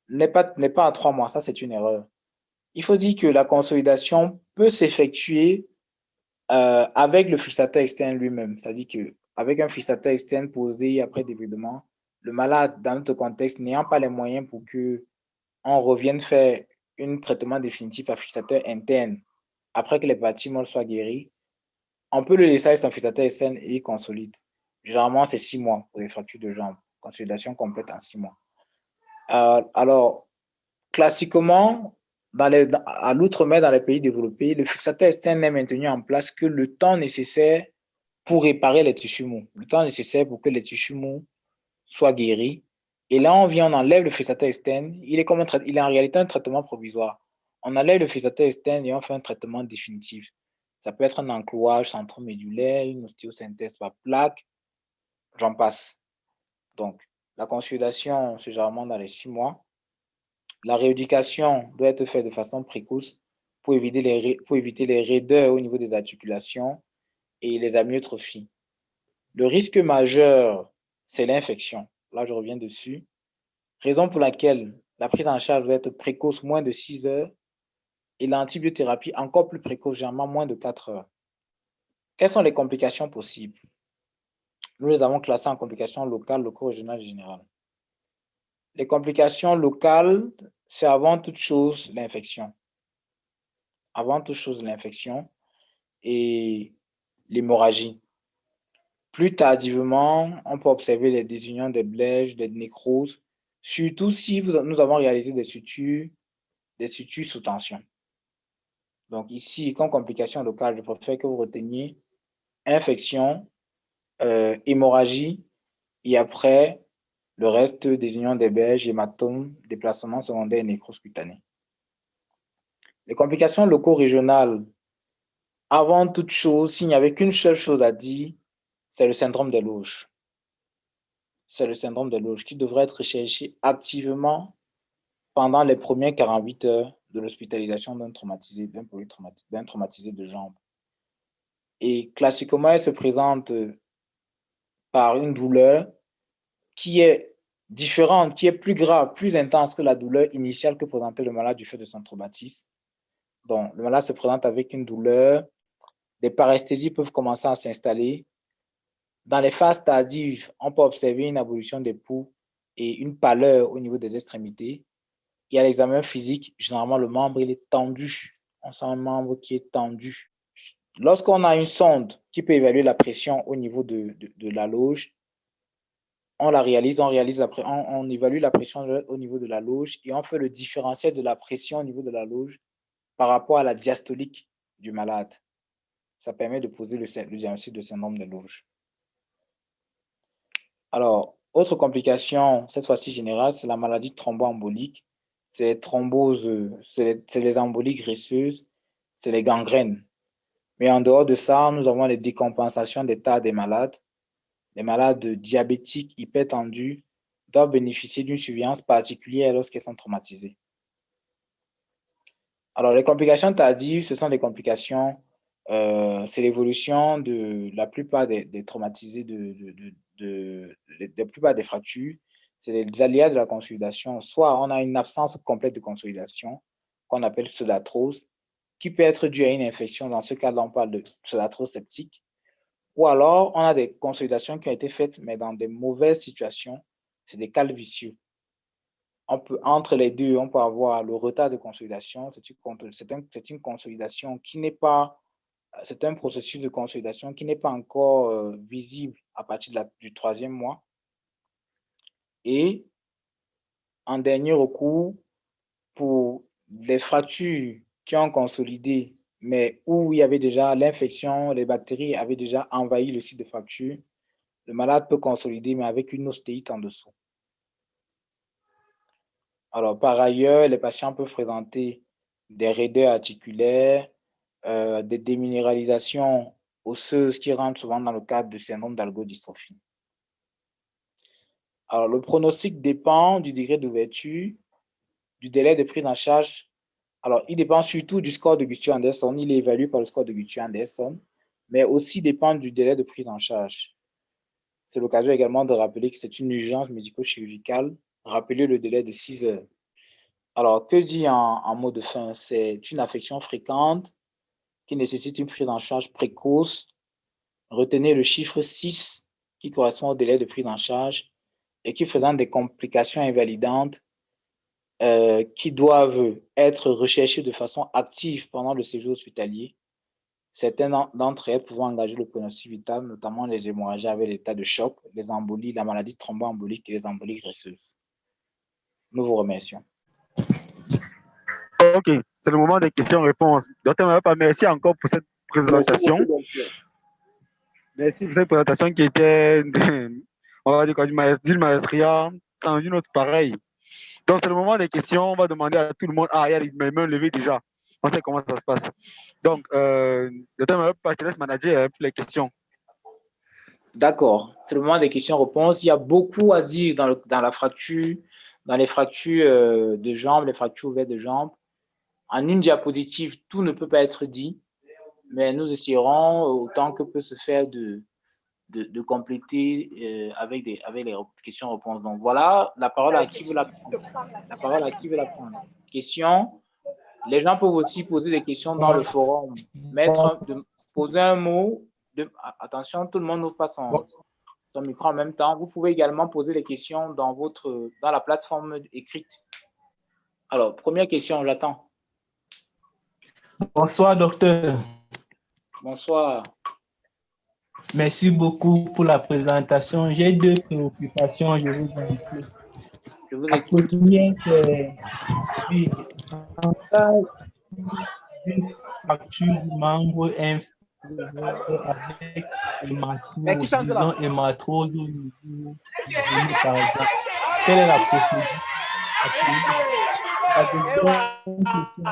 n'est pas à 3 mois, ça c'est une erreur. Il faut dire que la consolidation peut s'effectuer avec le fixateur externe lui-même. C'est-à-dire qu'avec un fixateur externe posé après débridement, le malade, dans notre contexte, n'ayant pas les moyens pour qu'on revienne faire un traitement définitif à fixateur interne après que les parties molles soient guéries, on peut le laisser avec son fixateur externe et il consolide. Généralement, c'est 6 mois pour les fractures de jambe. Consolidation complète en 6 mois. Alors, classiquement, à l'outre-mer, dans les pays développés, le fixateur externe n'est maintenu en place que le temps nécessaire pour réparer les tissus mous, le temps nécessaire pour que les tissus mous soient guéris. Et là, on enlève le fixateur externe. Il est en réalité un traitement provisoire. On enlève le fixateur externe et on fait un traitement définitif. Ça peut être un enclouage centromédulaire, une ostéosynthèse par plaque, j'en passe. Donc, la consolidation, c'est généralement dans les 6 mois. La rééducation doit être faite de façon précoce pour éviter les raideurs au niveau des articulations et les amyotrophies. Le risque majeur, c'est l'infection. Là, je reviens dessus. Raison pour laquelle la prise en charge doit être précoce, moins de 6 heures, et l'antibiothérapie encore plus précoce, généralement moins de 4 heures. Quelles sont les complications possibles? Nous les avons classées en complications locales, loco-régionales et générales. Les complications locales, c'est avant toute chose l'infection. Avant toute chose l'infection et l'hémorragie. Plus tardivement, on peut observer les désunions des blèches, des nécroses, surtout si nous avons réalisé des sutures sous tension. Donc ici, comme complication locale, je préfère que vous reteniez infection, hémorragie et après le reste des unions des berges, hématomes, déplacements secondaires et nécrose cutanée. Les complications loco-régionales, avant toute chose, s'il n'y avait qu'une seule chose à dire, c'est le syndrome des loges. C'est le syndrome des loges qui devrait être recherché activement pendant les premières 48 heures de l'hospitalisation d'un traumatisé de jambe. Et classiquement, elle se présente par une douleur qui est différente, qui est plus grave, plus intense que la douleur initiale que présentait le malade du fait de son traumatisme. Donc, le malade se présente avec une douleur, des paresthésies peuvent commencer à s'installer. Dans les phases tardives, on peut observer une abolition des pouls et une pâleur au niveau des extrémités. Et à l'examen physique, généralement, le membre il est tendu. On sent un membre qui est tendu. Lorsqu'on a une sonde qui peut évaluer la pression au niveau de la loge, on évalue la pression au niveau de la loge et on fait le différentiel de la pression au niveau de la loge par rapport à la diastolique du malade. Ça permet de poser le diagnostic de syndrome de loge. Alors, autre complication, cette fois-ci générale, c'est la maladie thromboembolique. C'est les thromboses, c'est les embolies graisseuses, c'est les gangrènes. Mais en dehors de ça, nous avons les décompensations d'état des malades. Les malades diabétiques, hypertendus, doivent bénéficier d'une surveillance particulière lorsqu'ils sont traumatisés. Alors, les complications tardives, ce sont des complications, c'est l'évolution de la plupart des traumatisés, la plupart des fractures. C'est les aléas de la consolidation. Soit on a une absence complète de consolidation, qu'on appelle pseudarthrose, qui peut être due à une infection. Dans ce cas-là, on parle de pseudarthrose septique. Ou alors, on a des consolidations qui ont été faites, mais dans des mauvaises situations. C'est des cals vicieux. Entre les deux, on peut avoir le retard de consolidation. C'est une consolidation qui n'est pas, c'est un processus de consolidation qui n'est pas encore visible à partir du 3e mois. Et en dernier recours, pour les fractures qui ont consolidé, mais où il y avait déjà l'infection, les bactéries avaient déjà envahi le site de fracture, Le malade peut consolider, mais avec une ostéite en dessous. Alors, par ailleurs, les patients peuvent présenter des raideurs articulaires, des déminéralisations osseuses qui rentrent souvent dans le cadre du syndrome d'algodystrophie. Alors, le pronostic dépend du degré d'ouverture, du délai de prise en charge. Alors, il dépend surtout du score de Guthrie-Anderson. Il est évalué par le score de Guthrie-Anderson, mais aussi dépend du délai de prise en charge. C'est l'occasion également de rappeler que c'est une urgence médico-chirurgicale. Rappelez le délai de 6 heures. Alors, que dit en mot de fin? C'est une affection fréquente qui nécessite une prise en charge précoce. Retenez le chiffre 6 qui correspond au délai de prise en charge et qui présente des complications invalidantes qui doivent être recherchées de façon active pendant le séjour hospitalier. Certaines d'entre elles pouvant engager le pronostic vital, notamment les hémorragies avec l'état de choc, les embolies, la maladie thromboembolique et les embolies graisseuses. Nous vous remercions. Ok, c'est le moment des questions-réponses. Docteur Mappa, merci encore pour cette présentation. Merci pour cette présentation qui était, on va dire, d'une maestria sans une autre pareille. Donc, c'est le moment des questions. On va demander à tout le monde. Ah, il y a mes mains levées déjà. On sait comment ça se passe. Donc, docteur Mappa, je te laisse manager pour les questions. D'accord, c'est le moment des questions-réponses. Il y a beaucoup à dire dans les fractures de jambes, les fractures ouvertes de jambes. En une diapositive, tout ne peut pas être dit, mais nous essaierons autant que peut se faire de compléter avec les questions-réponses. Donc voilà, la parole à qui veut la prendre. La parole à qui veut la prendre. Question. Les gens peuvent aussi poser des questions dans le forum. Poser un mot. Attention, tout le monde n'ouvre pas son micro en même temps. Vous pouvez également poser les questions dans la plateforme écrite. Alors, première question, j'attends. Bonsoir, docteur. Bonsoir. Merci beaucoup pour la présentation. J'ai deux préoccupations, je vous invite. La première, c'est en cas d'une fracture du membre inférieur avec hématrose, disons hématrose au niveau du genou, par exemple. Quelle est la procédure? La deuxième question.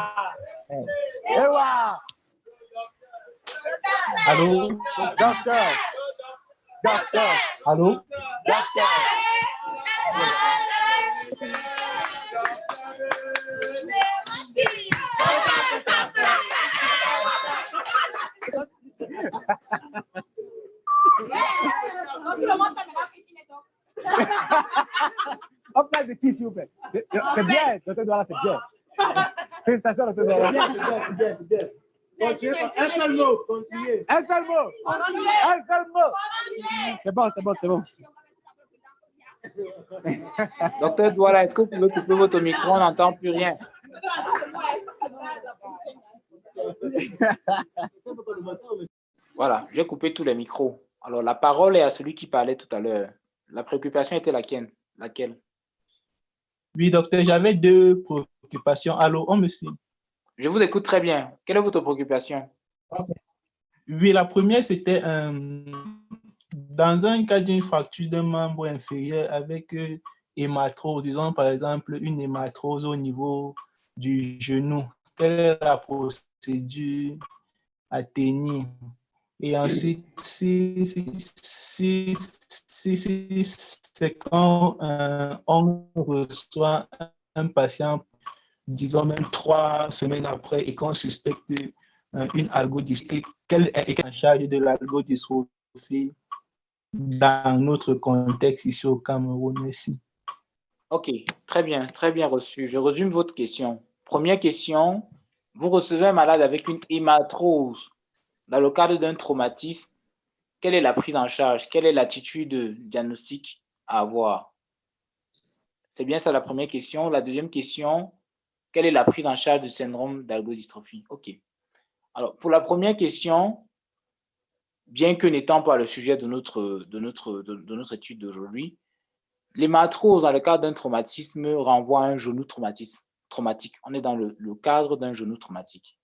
Allô? Docteur. Allô? On parle de qui, s'il vous plaît? C'est bien, docteur Douala, c'est bien. Félicitations, docteur Douala. C'est bien. Un seul mot, continuez. Un seul mot. C'est bon. Docteur Douala, est-ce que vous pouvez couper votre micro? On n'entend plus rien. Voilà, j'ai coupé tous les micros. Alors, la parole est à celui qui parlait tout à l'heure. La préoccupation était laquelle? Oui, docteur, j'avais deux préoccupations. Allô, on me suit? Je vous écoute très bien. Quelle est votre préoccupation? Oui, la première, c'était dans un cas d'une fracture d'un membre inférieur avec hématrose, disons par exemple une hématrose au niveau du genou. Quelle est la procédure à tenir? Et ensuite, si c'est quand on reçoit un patient, disons même 3 semaines après, et qu'on suspecte une algodystrophie, quelle est en charge de l'algodystrophie dans notre contexte ici au Cameroun? Merci. Ok, très bien reçu. Je résume votre question. Première question, vous recevez un malade avec une hématrose dans le cadre d'un traumatisme. Quelle est la prise en charge? Quelle est l'attitude diagnostique à avoir? C'est bien ça la première question. La deuxième question, quelle est la prise en charge du syndrome d'algodystrophie? Ok. Alors, pour la première question, bien que n'étant pas le sujet de notre étude d'aujourd'hui, l'hématrose dans le cadre d'un traumatisme renvoie à un genou traumatique. On est dans le cadre d'un genou traumatique.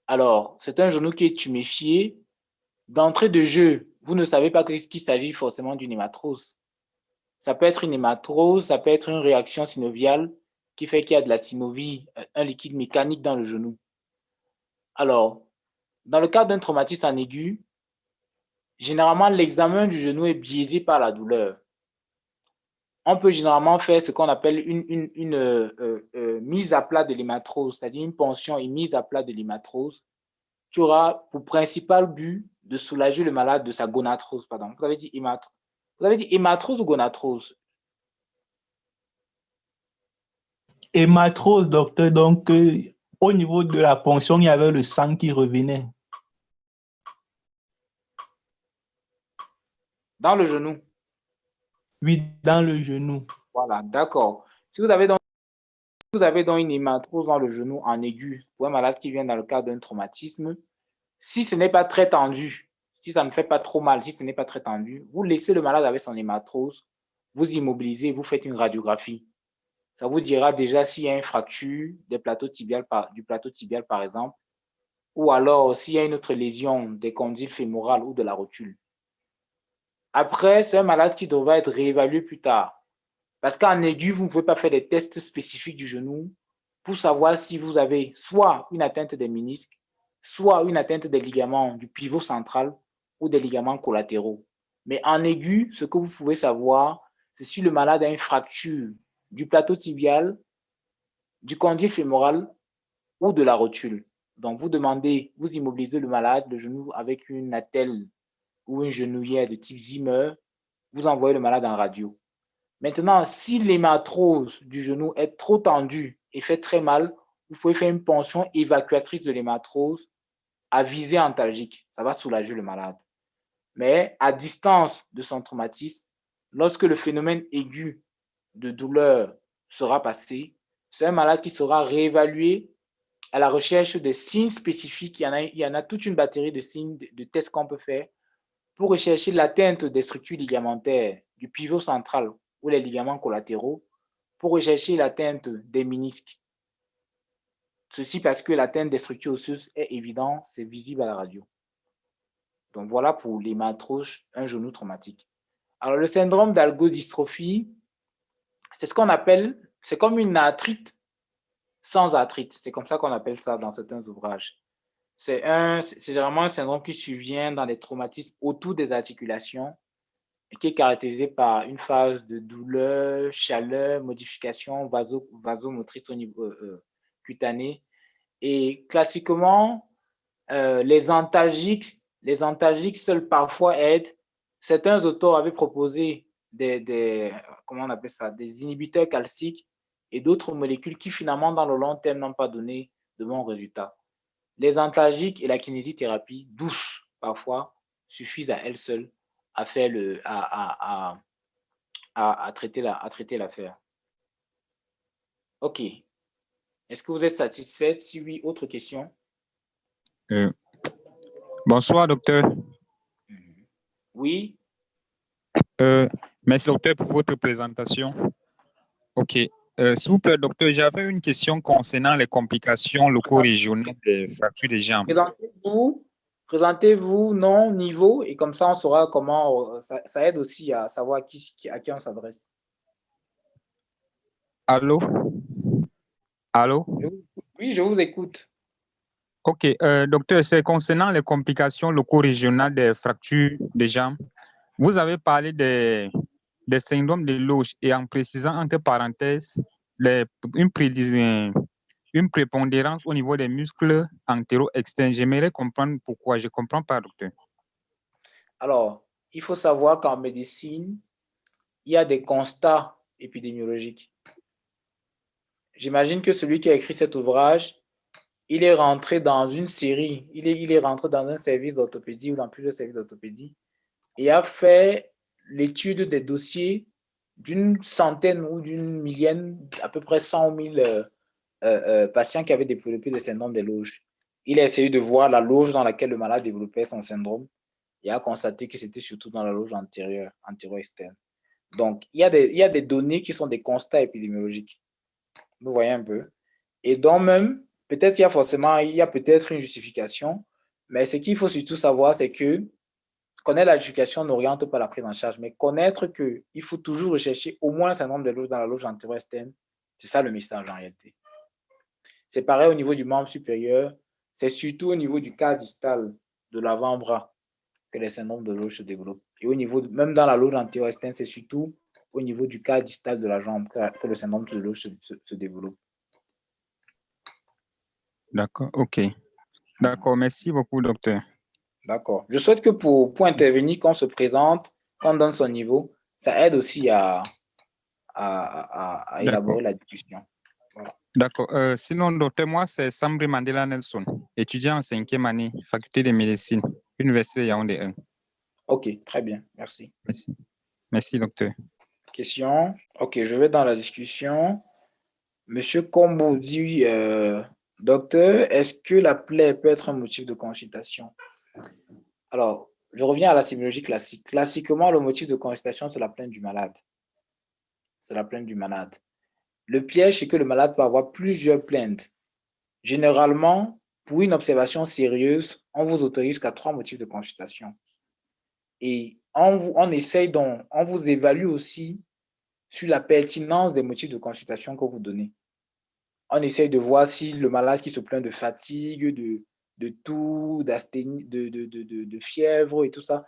Alors, c'est un genou qui est tuméfié. D'entrée de jeu, vous ne savez pas qu'il s'agit forcément d'une hématrose. Ça peut être une hématrose, ça peut être une réaction synoviale qui fait qu'il y a de la synovie, un liquide mécanique dans le genou. Alors, dans le cas d'un traumatisme en aigu, généralement, l'examen du genou est biaisé par la douleur. On peut généralement faire ce qu'on appelle une mise à plat de l'hématrose, c'est-à-dire une ponction et mise à plat de l'hématrose, qui aura pour principal but de soulager le malade de sa gonatrose. Pardon. Vous avez dit hématrose ou gonatrose? Hématrose, docteur, donc au niveau de la ponction, il y avait le sang qui revenait. Dans le genou? Oui, dans le genou. Voilà, d'accord. Si vous avez donc une hématrose dans le genou en aigu, pour un malade qui vient dans le cadre d'un traumatisme, si ce n'est pas très tendu, si ça ne fait pas trop mal, si ce n'est pas très tendu, vous laissez le malade avec son hématrose, vous immobilisez, vous faites une radiographie. Ça vous dira déjà s'il y a une fracture du plateau tibial par exemple, ou alors s'il y a une autre lésion des condyles fémorales ou de la rotule. Après, c'est un malade qui devra être réévalué plus tard. Parce qu'en aigu, vous ne pouvez pas faire des tests spécifiques du genou pour savoir si vous avez soit une atteinte des ménisques, soit une atteinte des ligaments du pivot central ou des ligaments collatéraux. Mais en aigu, ce que vous pouvez savoir, c'est si le malade a une fracture du plateau tibial, du condyle fémoral ou de la rotule. Donc, vous demandez, vous immobilisez le malade, le genou avec une attelle ou une genouillère de type Zimmer, vous envoyez le malade en radio. Maintenant, si l'hématrose du genou est trop tendue et fait très mal, vous pouvez faire une ponction évacuatrice de l'hématrose à visée antalgique. Ça va soulager le malade. Mais à distance de son traumatisme, lorsque le phénomène aigu de douleur sera passé, c'est un malade qui sera réévalué à la recherche des signes spécifiques. Il y en a toute une batterie de signes, de tests qu'on peut faire pour rechercher l'atteinte des structures ligamentaires du pivot central ou les ligaments collatéraux, pour rechercher l'atteinte des ménisques. Ceci parce que l'atteinte des structures osseuses est évidente, c'est visible à la radio. Donc voilà pour l'hématrose, un genou traumatique. Alors le syndrome d'algodystrophie, c'est ce qu'on appelle, c'est comme une arthrite sans arthrite. C'est comme ça qu'on appelle ça dans certains ouvrages. C'est généralement un syndrome qui survient dans les traumatismes autour des articulations et qui est caractérisé par une phase de douleur, chaleur, modification vasomotrice au niveau cutané. Et classiquement, les antalgiques seuls parfois aident. Certains auteurs avaient proposé comment on appelle ça, des inhibiteurs calciques et d'autres molécules qui finalement dans le long terme n'ont pas donné de bons résultats. Les antalgiques et la kinésithérapie douce parfois suffisent à elles seules à faire à traiter l'affaire. OK. Est-ce que vous êtes satisfait? Si oui, autre question? Bonsoir, docteur. Oui. Merci, docteur, pour votre présentation. OK. S'il vous plaît, docteur, j'avais une question concernant les complications locaux-régionales des fractures des jambes. Présentez-vous, nom, niveau, et comme ça, on saura comment. Ça aide aussi à savoir à qui on s'adresse. Allô? Allô? Oui, je vous écoute. OK. Docteur, c'est concernant les complications locaux-régionales des fractures des jambes. Vous avez parlé des syndromes de Loge et en précisant entre parenthèses une prépondérance au niveau des muscles antéro-externes. J'aimerais comprendre pourquoi. Je ne comprends pas, docteur. Alors, il faut savoir qu'en médecine, il y a des constats épidémiologiques. J'imagine que celui qui a écrit cet ouvrage, il est rentré dans une série, il est rentré dans un service d'orthopédie ou dans plusieurs services d'orthopédie et a fait l'étude des dossiers d'une centaine ou d'une millième, à peu près 100 000 patients qui avaient développé des syndromes des loges. Il a essayé de voir la loge dans laquelle le malade développait son syndrome et a constaté que c'était surtout dans la loge antérieure, antéro-externe. Donc, il y a des données qui sont des constats épidémiologiques. Vous voyez un peu. Et donc même, peut-être il y a peut-être une justification, mais ce qu'il faut surtout savoir, c'est que connaître l'éducation n'oriente pas la prise en charge, mais connaître qu'il faut toujours rechercher au moins un certain nombre de loges dans la loge antéro-externe, c'est ça le message en réalité. C'est pareil au niveau du membre supérieur, c'est surtout au niveau du quart distal de l'avant-bras que les syndromes de loge se développent. Et au niveau, même dans la loge antéro-externe, c'est surtout au niveau du quart distal de la jambe que le syndrome de loge se développe. D'accord, ok. D'accord, merci beaucoup, docteur. D'accord. Je souhaite que pour intervenir, qu'on se présente, qu'on donne son niveau, ça aide aussi à élaborer la discussion. Voilà. D'accord. Sinon, docteur, moi, c'est Sambri Mandela Nelson, étudiant en 5e année, faculté de médecine, Université Yaoundé 1. Ok, très bien. Merci. Merci. Merci, docteur. Question. Ok, je vais dans la discussion. Monsieur Combo dit, docteur, est-ce que la plaie peut être un motif de consultation? Alors, je reviens à la sémiologie classique. Classiquement, le motif de consultation, c'est la plainte du malade. C'est la plainte du malade. Le piège, c'est que le malade peut avoir plusieurs plaintes. Généralement, pour une observation sérieuse, on vous autorise jusqu'à 3 motifs de consultation. Et on vous évalue aussi sur la pertinence des motifs de consultation que vous donnez. On essaye de voir si le malade qui se plaint de fatigue, de toux, d'asthénie, de fièvre et tout ça,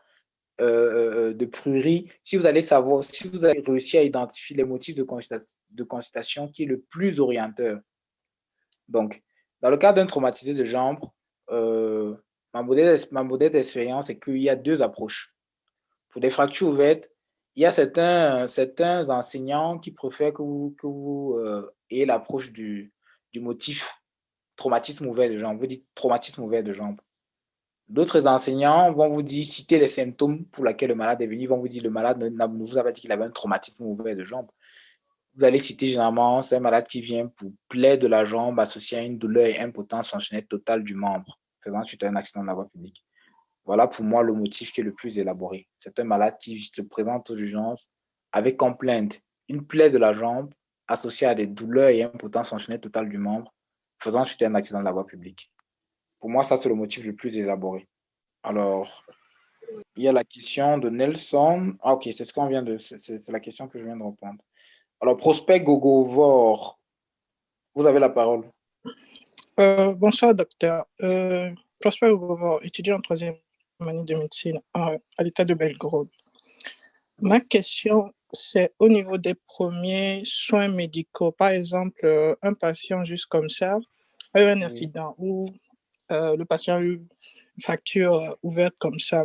de prurie, si vous allez savoir, si vous avez réussi à identifier les motifs de consultation qui est le plus orienteur. Donc, dans le cas d'un traumatisé de jambe, ma modeste expérience, c'est qu'il y a 2 approches. Pour des fractures ouvertes, il y a certains enseignants qui préfèrent que vous ayez l'approche du motif traumatisme ouvert de jambe. Vous dites traumatisme ouvert de jambe. D'autres enseignants vont vous dire, citer les symptômes pour lesquels le malade est venu. Ils vont vous dire, le malade ne vous a pas dit qu'il avait un traumatisme ouvert de jambe. Vous allez citer généralement, c'est un malade qui vient pour plaie de la jambe associée à une douleur et impotence fonctionnelle totale du membre, faisant suite à un accident de la voie publique. Voilà pour moi le motif qui est le plus élaboré. C'est un malade qui se présente aux urgences avec comme plainte une plaie de la jambe associée à des douleurs et impotence fonctionnelle totale du membre, faisant suite à un accident de la voie publique. Pour moi, ça, c'est le motif le plus élaboré. Alors, il y a la question de Nelson. Ah, ok, c'est ce qu'on vient de. C'est la question que je viens de répondre. Alors, Prospect Gogovor, vous avez la parole. Bonsoir, docteur. Prosper Gogovor, étudiant en 3e année de médecine à l'État de Belgrade. Ma question, c'est au niveau des premiers soins médicaux. Par exemple, un patient juste comme ça a eu un incident où le patient a eu une fracture ouverte comme ça.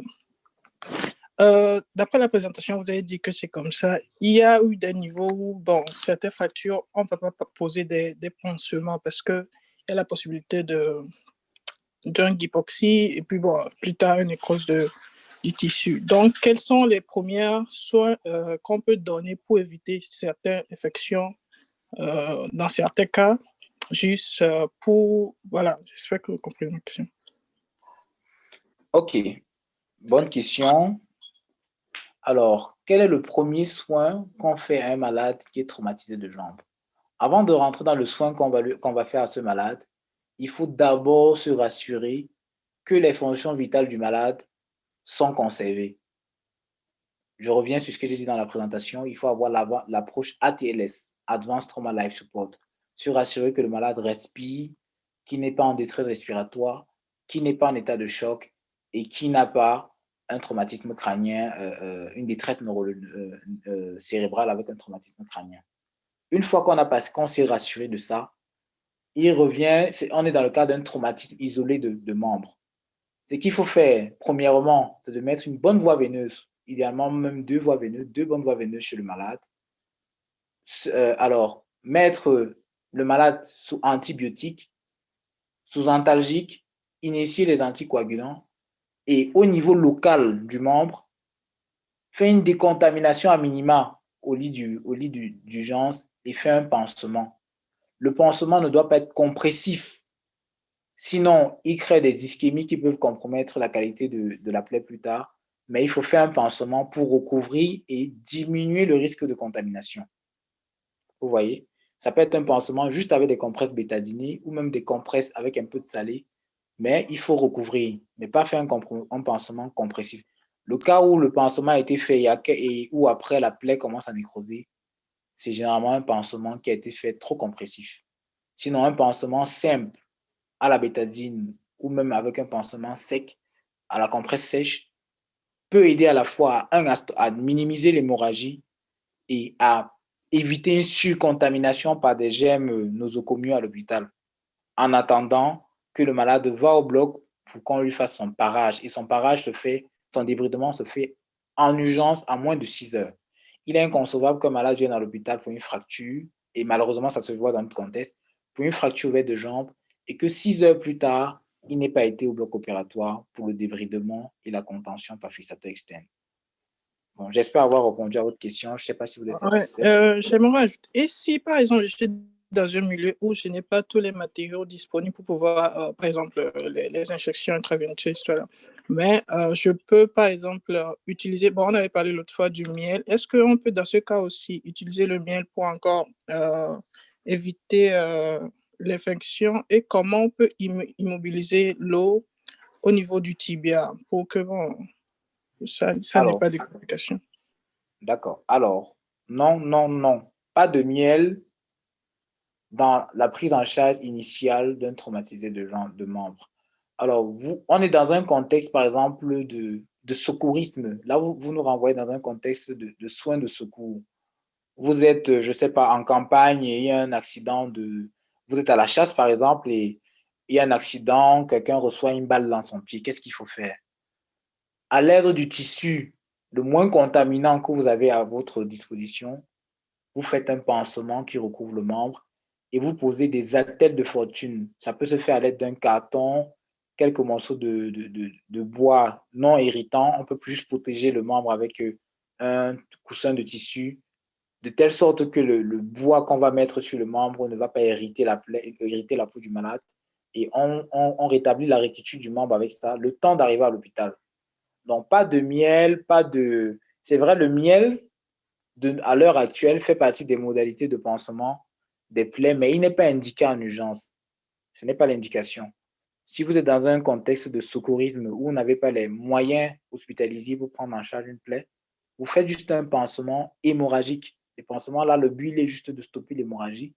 D'après la présentation, vous avez dit que c'est comme ça. Il y a eu des niveaux où, bon, certaines fractures, on ne va pas poser des pansements parce qu'il y a la possibilité d'un hypoxie et puis, bon, plus tard, une nécrose du tissu. Donc, quels sont les premiers soins qu'on peut donner pour éviter certaines infections dans certains cas, juste pour... Voilà, j'espère que vous comprenez ma question. Ok, bonne question. Alors, quel est le premier soin qu'on fait à un malade qui est traumatisé de jambe? Avant de rentrer dans le soin qu'on va faire à ce malade, il faut d'abord se rassurer que les fonctions vitales du malade sont conservées. Je reviens sur ce que j'ai dit dans la présentation. Il faut avoir l'approche ATLS, Advanced Trauma Life Support. Se rassurer que le malade respire, qu'il n'est pas en détresse respiratoire, qu'il n'est pas en état de choc et qu'il n'a pas un traumatisme crânien, une détresse cérébrale avec un traumatisme crânien. Une fois qu'on s'est rassuré de ça, il revient, on est dans le cas d'un traumatisme isolé de membres. Ce qu'il faut faire, premièrement, c'est de mettre une bonne voie veineuse, idéalement même 2 bonnes voies veineuses chez le malade. Alors, mettre le malade sous antibiotiques, sous antalgiques, initier les anticoagulants et au niveau local du membre, faire une décontamination à minima au lit d'urgence et faire un pansement. Le pansement ne doit pas être compressif. Sinon, il crée des ischémies qui peuvent compromettre la qualité de la plaie plus tard. Mais il faut faire un pansement pour recouvrir et diminuer le risque de contamination. Vous voyez, ça peut être un pansement juste avec des compresses bétadine ou même des compresses avec un peu de salé. Mais il faut recouvrir, mais pas faire un pansement compressif. Le cas où le pansement a été fait et où après la plaie commence à nécroser, c'est généralement un pansement qui a été fait trop compressif. Sinon, un pansement simple à la bétadine ou même avec un pansement sec à la compresse sèche peut aider à la fois à minimiser l'hémorragie et à éviter une surcontamination par des germes nosocomiaux à l'hôpital, en attendant que le malade va au bloc pour qu'on lui fasse son parage. Et son parage son débridement se fait en urgence à moins de 6 heures. Il est inconcevable qu'un malade vienne à l'hôpital pour une fracture, et malheureusement, ça se voit dans notre contexte, pour une fracture ouverte de jambe, et que 6 heures plus tard, il n'ait pas été au bloc opératoire pour le débridement et la contention par fixateur externe. Bon, j'espère avoir répondu à votre question. Je ne sais pas si vous êtes satisfait. J'aimerais ajouter, et si par exemple je suis dans un milieu où je n'ai pas tous les matériaux disponibles pour pouvoir, par exemple, les injections intraveineuses, voilà. Mais je peux par exemple utiliser, bon, on avait parlé l'autre fois du miel. Est-ce qu'on peut dans ce cas aussi utiliser le miel pour encore éviter l'infection, et comment on peut immobiliser l'eau au niveau du tibia pour que bon, ça n'ait pas de complications? D'accord. Alors, non. Pas de miel dans la prise en charge initiale d'un traumatisé de membre. Alors, on est dans un contexte, par exemple, de secourisme. Là, vous nous renvoyez dans un contexte de soins de secours. Vous êtes, je ne sais pas, en campagne et il y a un accident Vous êtes à la chasse, par exemple, et il y a un accident, quelqu'un reçoit une balle dans son pied. Qu'est-ce qu'il faut faire? À l'aide du tissu le moins contaminant que vous avez à votre disposition, vous faites un pansement qui recouvre le membre et vous posez des attelles de fortune. Ça peut se faire à l'aide d'un carton, quelques morceaux de bois non irritants. On peut juste protéger le membre avec un coussin de tissu, de telle sorte que le bois qu'on va mettre sur le membre ne va pas irriter la peau du malade. Et on rétablit la rectitude du membre avec ça, le temps d'arriver à l'hôpital. Donc, pas de miel, pas de... C'est vrai, le miel, à l'heure actuelle, fait partie des modalités de pansement des plaies, mais il n'est pas indiqué en urgence. Ce n'est pas l'indication. Si vous êtes dans un contexte de secourisme où vous n'avez pas les moyens hospitalisés pour prendre en charge une plaie, vous faites juste un pansement hémorragique. Le pansement, là, le but, il est juste de stopper l'hémorragie.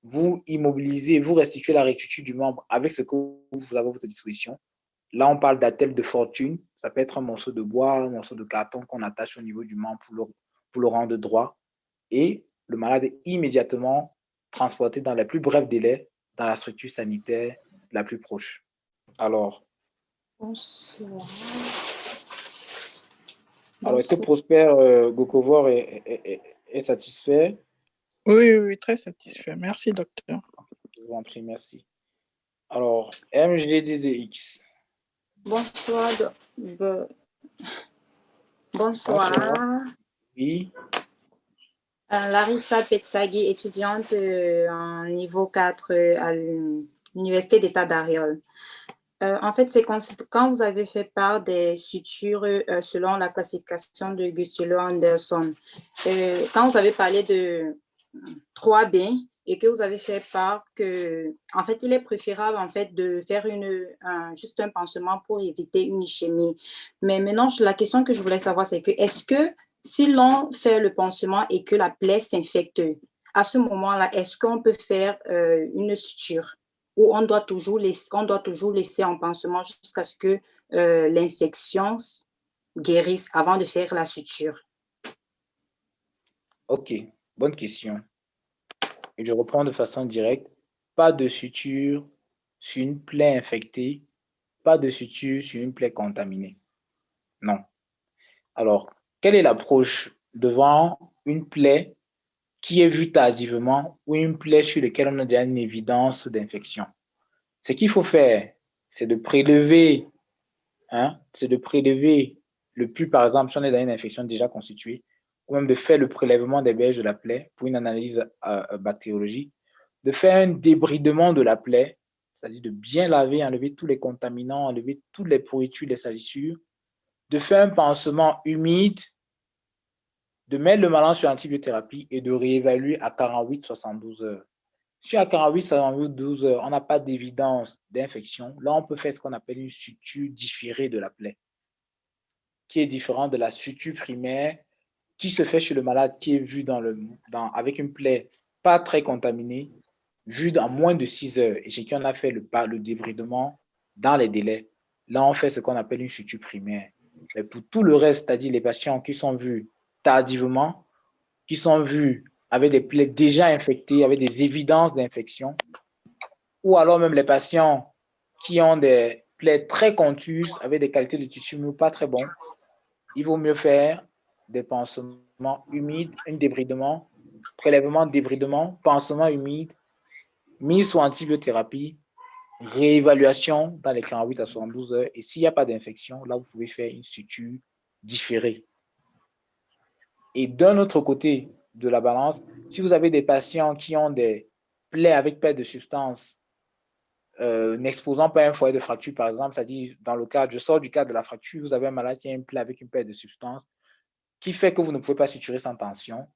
Vous immobilisez, vous restituez la rectitude du membre avec ce que vous avez à votre disposition. Là, on parle d'attelle de fortune. Ça peut être un morceau de bois, un morceau de carton qu'on attache au niveau du membre pour le rendre droit. Et le malade est immédiatement transporté dans les plus brefs délais dans la structure sanitaire la plus proche. Alors, Bonsoir. Alors, est-ce que Prosper Gokovor est satisfait? Oui, très satisfait. Merci, docteur. Je vous en prie, merci. Alors, MGDDX. Bonsoir. Bonsoir. Oui. Larissa Petsagui, étudiante en niveau 4 à l'Université d'État d'Ariol. En fait, c'est quand vous avez fait part des sutures selon la classification de Gustello-Anderson. Quand vous avez parlé de 3B et que vous avez fait part que, en fait, il est préférable en fait de faire juste un pansement pour éviter une ischémie. Mais maintenant, la question que je voulais savoir, c'est que est-ce que si l'on fait le pansement et que la plaie s'infecte, à ce moment-là, est-ce qu'on peut faire une suture ou on doit toujours laisser en pansement jusqu'à ce que l'infection guérisse avant de faire la suture? Ok, bonne question. Et je reprends de façon directe. Pas de suture sur une plaie infectée, pas de suture sur une plaie contaminée. Non. Alors, quelle est l'approche devant une plaie qui est vue tardivement ou une plaie sur laquelle on a déjà une évidence d'infection? Ce qu'il faut faire, c'est de prélever, le pus, par exemple, si on est dans une infection déjà constituée, ou même de faire le prélèvement des berges de la plaie pour une analyse bactériologique, de faire un débridement de la plaie, c'est-à-dire de bien laver, enlever tous les contaminants, enlever toutes les pourritures, les salissures, de faire un pansement humide, de mettre le malade sur antibiothérapie et de réévaluer à 48-72 heures. Si à 48-72 heures, on n'a pas d'évidence d'infection, là, on peut faire ce qu'on appelle une suture différée de la plaie, qui est différente de la suture primaire qui se fait chez le malade, qui est vu avec une plaie pas très contaminée, vue dans moins de 6 heures, et chez qui on a fait le débridement dans les délais. Là, on fait ce qu'on appelle une suture primaire. Mais pour tout le reste, c'est-à-dire les patients qui sont vus tardivement, qui sont vus avec des plaies déjà infectées, avec des évidences d'infection, ou alors même les patients qui ont des plaies très contuses, avec des qualités de tissu pas très bonnes, il vaut mieux faire des pansements humides, un débridement, prélèvement, débridement, pansement humide, mise sous antibiothérapie, réévaluation dans les 48 à 72 heures. Et s'il n'y a pas d'infection, là, vous pouvez faire une suture différée. Et d'un autre côté de la balance, si vous avez des patients qui ont des plaies avec perte de substance, n'exposant pas un foyer de fracture, par exemple, c'est-à-dire dans le cadre, je sors du cadre de la fracture, vous avez un malade qui a une plaie avec une perte de substance, qui fait que vous ne pouvez pas suturer sans tension,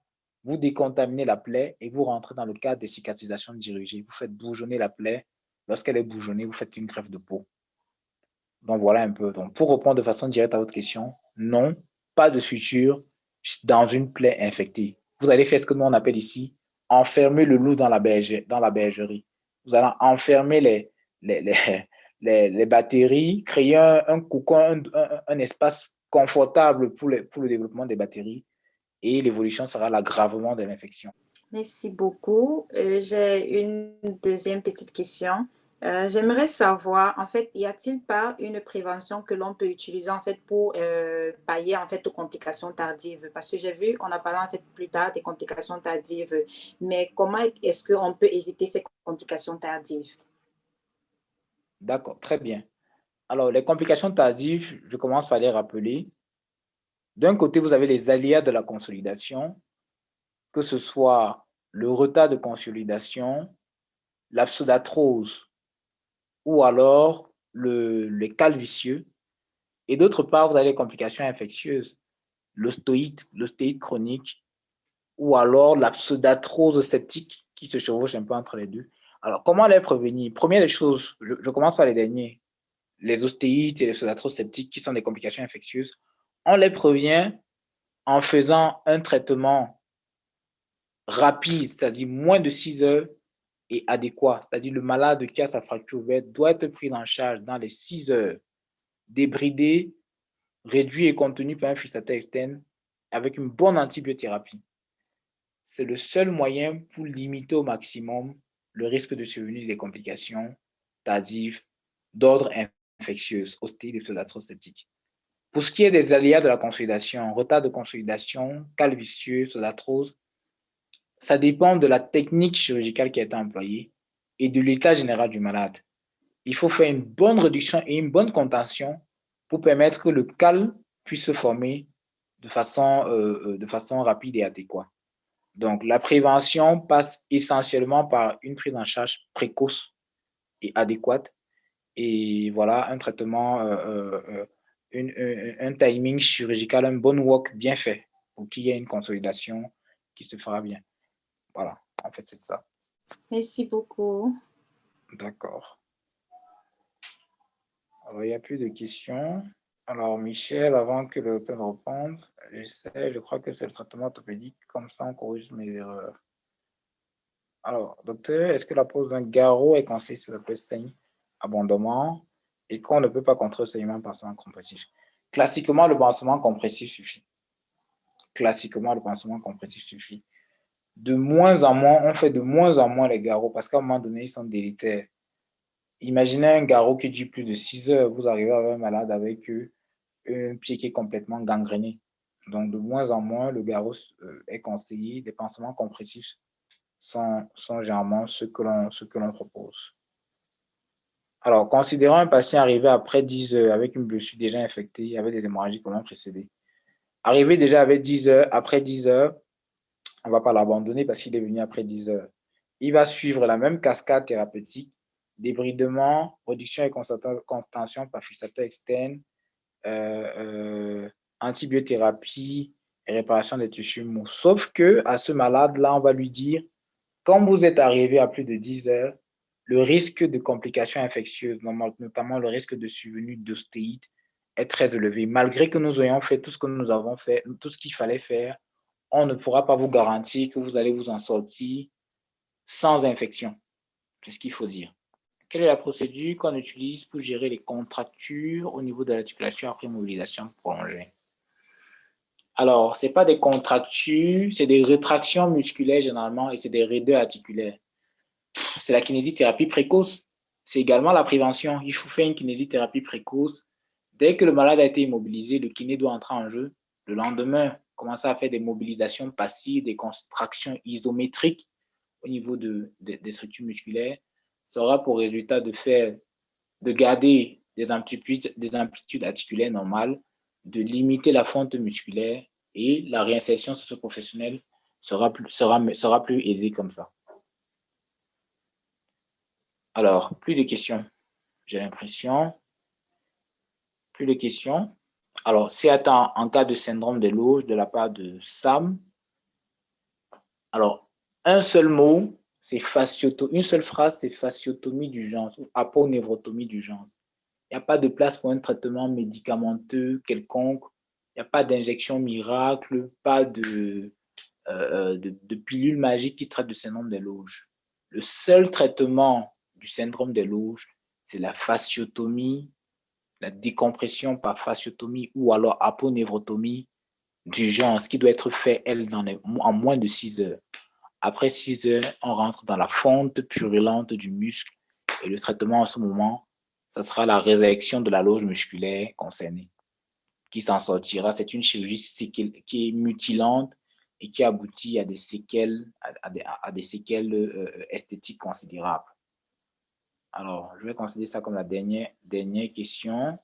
vous décontaminez la plaie et vous rentrez dans le cadre des cicatrisations dirigées. Vous faites bourgeonner la plaie. Lorsqu'elle est bourgeonnée, vous faites une greffe de peau. Donc, voilà un peu. Donc, pour répondre de façon directe à votre question, non, pas de suture dans une plaie infectée. Vous allez faire ce que nous on appelle ici enfermer le loup dans la bergerie. Vous allez enfermer les bactéries, créer un cocon, un espace confortable pour le développement des bactéries, et l'évolution sera l'aggravement de l'infection. Merci beaucoup. J'ai une deuxième petite question. J'aimerais savoir, en fait, y a-t-il pas une prévention que l'on peut utiliser en fait pour pallier en fait aux complications tardives? Parce que j'ai vu, on a parlé en fait plus tard des complications tardives, mais comment est-ce qu'on peut éviter ces complications tardives? D'accord, très bien. Alors, les complications tardives, je commence par les rappeler. D'un côté, vous avez les aléas de la consolidation, que ce soit le retard de consolidation, la pseudarthrose ou alors les cals vicieux. Et d'autre part, vous avez les complications infectieuses, l'ostéite chronique ou alors la pseudarthrose septique qui se chevauche un peu entre les deux. Alors, comment les prévenir? Première des choses, je commence par les derniers, les ostéites et les pseudarthroses septiques qui sont des complications infectieuses. On les prévient en faisant un traitement rapide, c'est-à-dire moins de 6 heures, et adéquat, c'est-à-dire le malade qui a sa fracture ouverte doit être pris en charge dans les 6 heures, débridé, réduit et contenu par un fixateur externe avec une bonne antibiothérapie. C'est le seul moyen pour limiter au maximum le risque de survenue des complications tardives d'ordre infectieux, ostéite et pseudarthrose septique. Pour ce qui est des aléas de la consolidation, retard de consolidation, cals vicieux, pseudarthrose, ça dépend de la technique chirurgicale qui a été employée et de l'état général du malade. Il faut faire une bonne réduction et une bonne contention pour permettre que le cal puisse se former de façon rapide et adéquate. Donc, la prévention passe essentiellement par une prise en charge précoce et adéquate. Et voilà, un traitement, un timing chirurgical, un bon work bien fait pour qu'il y ait une consolidation qui se fera bien. Voilà, en fait, c'est ça. Merci beaucoup. D'accord. Alors, il n'y a plus de questions. Alors, Michel, avant que le docteur réponde, je crois que c'est le traitement orthopédique, comme ça on corrige mes erreurs. Alors, docteur, est-ce que la pose d'un garrot est conseillée si la plaie saigne abondamment et qu'on ne peut pas contrôler le saignement par pansement compressif? Classiquement, le pansement compressif suffit. Classiquement, le pansement compressif suffit. De moins en moins, on fait de moins en moins les garrots parce qu'à un moment donné, ils sont délétères. Imaginez un garrot qui dure plus de 6 heures, vous arrivez avec un malade avec un pied qui est complètement gangréné. Donc, de moins en moins, le garrot est conseillé. Les pansements compressifs sont généralement ce que l'on propose. Alors, considérons un patient arrivé après 10 heures avec une blessure déjà infectée, avec des hémorragies qui l'ont précédé. Arrivé déjà avec 10 heures, après 10 heures, on ne va pas l'abandonner parce qu'il est venu après 10 heures. Il va suivre la même cascade thérapeutique, débridement, réduction et contention par fixateur externe, antibiothérapie et réparation des tissus mous. Sauf que à ce malade-là, on va lui dire, quand vous êtes arrivé à plus de 10 heures, le risque de complications infectieuses, notamment le risque de survenue d'ostéite, est très élevé. Malgré que nous ayons fait tout ce que nous avons fait, tout ce qu'il fallait faire, on ne pourra pas vous garantir que vous allez vous en sortir sans infection. C'est ce qu'il faut dire. Quelle est la procédure qu'on utilise pour gérer les contractures au niveau de l'articulation après mobilisation prolongée? Alors, ce n'est pas des contractures, c'est des rétractions musculaires généralement et c'est des raideurs articulaires. C'est la kinésithérapie précoce. C'est également la prévention. Il faut faire une kinésithérapie précoce. Dès que le malade a été immobilisé, le kiné doit entrer en jeu. Le lendemain, commencer à faire des mobilisations passives, des contractions isométriques au niveau des structures musculaires. Ça aura pour résultat de garder des amplitudes articulaires normales, de limiter la fonte musculaire et la réinsertion socio-professionnelle sera plus aisée comme ça. Alors, plus de questions, j'ai l'impression. Plus de questions. Alors, c'est en cas de syndrome des loges de la part de Sam. Alors, un seul mot, c'est une seule phrase, c'est fasciotomie d'urgence ou aponeurotomie d'urgence. Il n'y a pas de place pour un traitement médicamenteux quelconque. Il n'y a pas d'injection miracle, pas de pilule magique qui traite du syndrome des loges. Le seul traitement du syndrome des loges, c'est la fasciotomie, la décompression par fasciotomie ou alors aponeurotomie d'urgence qui doit être fait, elle, en moins de 6 heures. Après 6 heures, on rentre dans la fonte purulente du muscle et le traitement en ce moment, ça sera la résection de la loge musculaire concernée qui s'en sortira. C'est une chirurgie qui est mutilante et qui aboutit à des séquelles, esthétiques considérables. Alors, je vais considérer ça comme la dernière question.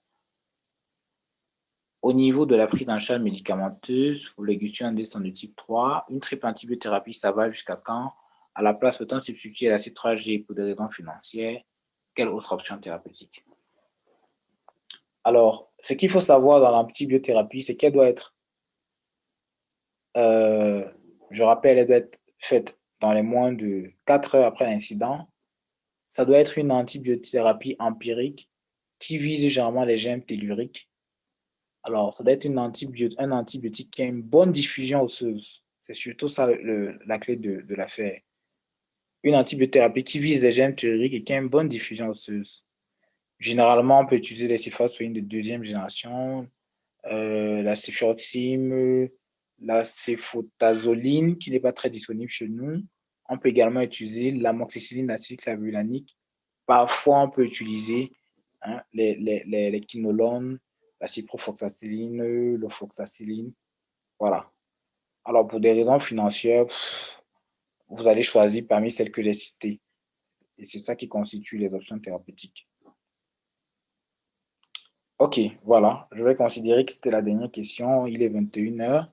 Au niveau de la prise en charge médicamenteuse pour les gustures Anderson de type 3, une triple antibiothérapie, ça va jusqu'à quand? À la place, peut-on substituer la C3G pour des raisons financières? Quelle autre option thérapeutique? Alors, ce qu'il faut savoir dans l'antibiothérapie, c'est qu'elle doit être, je rappelle, elle doit être faite dans les moins de 4 heures après l'incident. Ça doit être une antibiothérapie empirique qui vise généralement les germes telluriques. Alors, ça doit être un antibiotique qui a une bonne diffusion osseuse. C'est surtout ça la clé de l'affaire. Une antibiothérapie qui vise les germes telluriques et qui a une bonne diffusion osseuse. Généralement, on peut utiliser les céphalosporines de 2e génération, la céfuroxime, la céfotazoline, qui n'est pas très disponible chez nous. On peut également utiliser l'amoxicilline acétylclavulanique. Parfois, on peut utiliser les quinolones, la ciprofloxacilline, l'ofloxacilline. Voilà. Alors, pour des raisons financières, vous allez choisir parmi celles que j'ai citées. Et c'est ça qui constitue les options thérapeutiques. Ok, voilà. Je vais considérer que c'était la dernière question. Il est 21 h.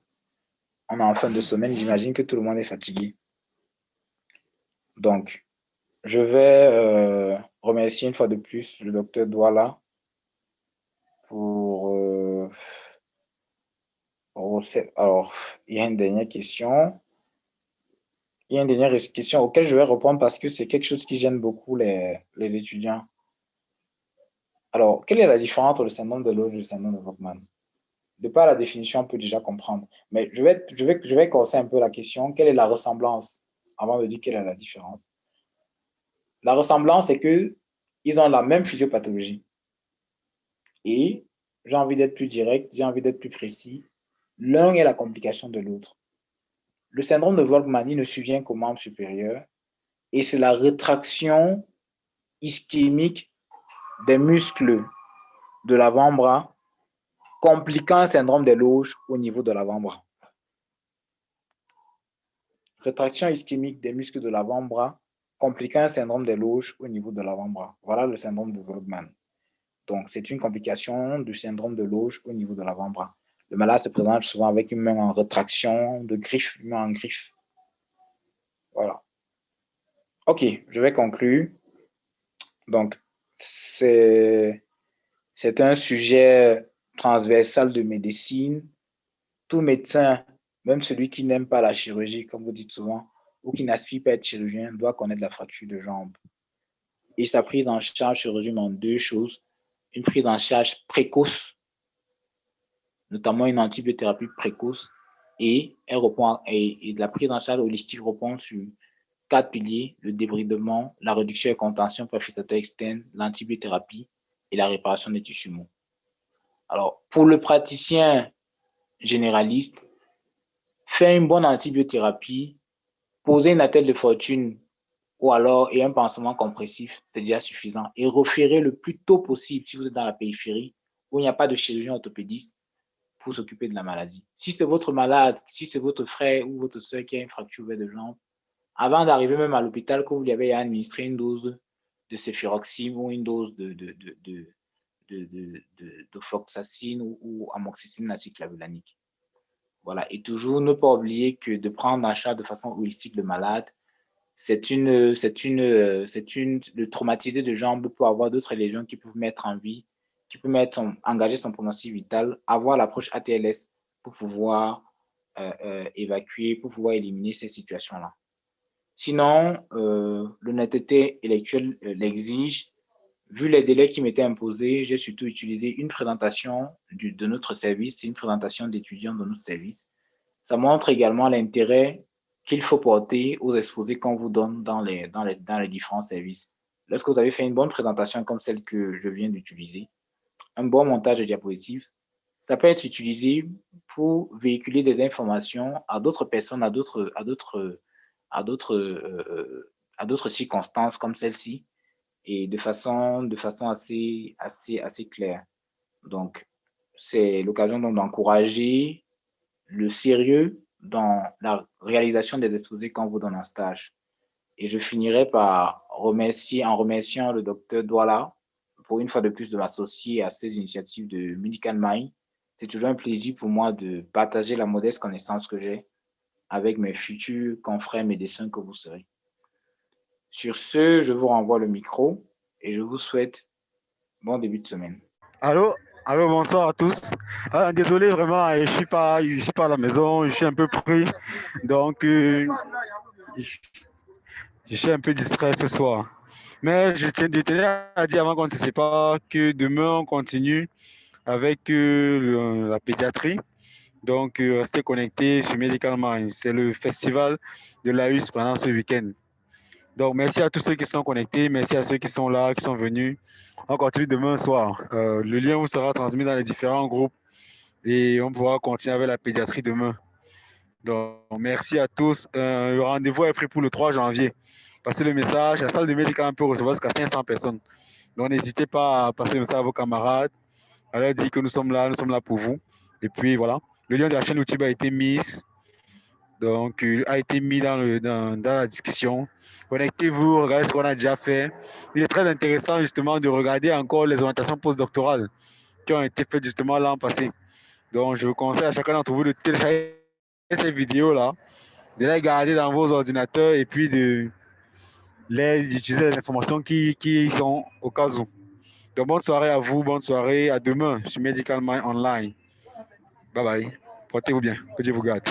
On est en fin de semaine. J'imagine que tout le monde est fatigué. Donc, je vais remercier une fois de plus le docteur Douala pour... alors, il y a une dernière question. Il y a une dernière question auquel je vais répondre parce que c'est quelque chose qui gêne beaucoup les étudiants. Alors, quelle est la différence entre le syndrome de loge et le syndrome de Volkmann? De par la définition, on peut déjà comprendre. Mais je vais corser un peu la question. Quelle est la ressemblance? Avant de dire quelle est la différence. La ressemblance, c'est qu'ils ont la même physiopathologie. Et j'ai envie d'être plus direct, j'ai envie d'être plus précis. L'un est la complication de l'autre. Le syndrome de Volkmann ne survient qu'au membre supérieur et c'est la rétraction ischémique des muscles de l'avant-bras compliquant un syndrome des loges au niveau de l'avant-bras. Rétraction ischémique des muscles de l'avant-bras compliquant un syndrome des loges au niveau de l'avant-bras. Voilà le syndrome de Volkmann. Donc, c'est une complication du syndrome de loge au niveau de l'avant-bras. Le malade se présente souvent avec une main en rétraction, de griffe, une main en griffe. Voilà. Ok, je vais conclure. Donc, c'est un sujet transversal de médecine. Tout médecin, même celui qui n'aime pas la chirurgie, comme vous dites souvent, ou qui n'aspire pas à être chirurgien, doit connaître la fracture de jambe. Et sa prise en charge se résume en 2 choses. Une prise en charge précoce notamment une antibiothérapie précoce, et de la prise en charge holistique reprend sur 4 piliers: le débridement, la réduction et contention par fixateur externe, l'antibiothérapie et la réparation des tissus mous. Alors, pour le praticien généraliste, faire une bonne antibiothérapie, poser une attelle de fortune et un pansement compressif, c'est déjà suffisant. Et référer le plus tôt possible si vous êtes dans la périphérie où il n'y a pas de chirurgien orthopédiste pour s'occuper de la maladie. Si c'est votre malade, si c'est votre frère ou votre soeur qui a une fracture ouverte de jambe, avant d'arriver même à l'hôpital, que vous lui avez administré une dose de céphiroxime ou une dose d'ofloxacine ou amoxicilline acéclavulanique. Voilà. Et toujours ne pas oublier que de prendre en charge de façon holistique le malade, le traumatisé de jambe peut avoir d'autres lésions qui peuvent mettre en vie, qui peut engager son pronostic vital, avoir l'approche ATLS pour pouvoir évacuer, pour pouvoir éliminer ces situations-là. Sinon, l'honnêteté intellectuelle l'exige. Vu les délais qui m'étaient imposés, j'ai surtout utilisé une présentation de notre service, c'est une présentation d'étudiants de notre service. Ça montre également l'intérêt qu'il faut porter aux exposés qu'on vous donne dans les différents services. Lorsque vous avez fait une bonne présentation comme celle que je viens d'utiliser, un bon montage de diapositives, ça peut être utilisé pour véhiculer des informations à d'autres personnes, à d'autres circonstances comme celle-ci, et de façon assez claire. Donc, c'est l'occasion d'encourager le sérieux dans la réalisation des exposés qu'on vous donne en stage. Et je finirai par remerciant le docteur Douala pour une fois de plus de m'associer à ces initiatives de Medical Mind. C'est toujours un plaisir pour moi de partager la modeste connaissance que j'ai avec mes futurs confrères médecins que vous serez. Sur ce, je vous renvoie le micro et je vous souhaite bon début de semaine. Allô, bonsoir à tous. Désolé, vraiment, je suis pas à la maison, je suis un peu pris. Donc, je suis un peu distrait ce soir. Mais je tenais à dire avant qu'on ne se sépare que demain, on continue avec la pédiatrie. Donc, restez connectés sur Medical Mind. C'est le festival de l'AUS pendant ce week-end. Donc, merci à tous ceux qui sont connectés. Merci à ceux qui sont là, qui sont venus. On continue demain soir. Le lien vous sera transmis dans les différents groupes et on pourra continuer avec la pédiatrie demain. Donc, merci à tous. Le rendez-vous est pris pour le 3 janvier. Passez le message. La salle de médicaments peut recevoir jusqu'à 500 personnes. Donc, n'hésitez pas à passer le message à vos camarades, à leur dire que nous sommes là pour vous. Et puis, voilà. Le lien de la chaîne YouTube a été mis dans la discussion. Connectez-vous, regardez ce qu'on a déjà fait. Il est très intéressant justement de regarder encore les orientations postdoctorales qui ont été faites justement l'an passé. Donc, je vous conseille à chacun d'entre vous de télécharger ces vidéos-là, de les garder dans vos ordinateurs et puis d'utiliser les informations qui sont au cas où. Donc, bonne soirée à vous, bonne soirée, à demain sur Medical Mind Online. Bye bye. Portez-vous bien. Que Dieu vous garde.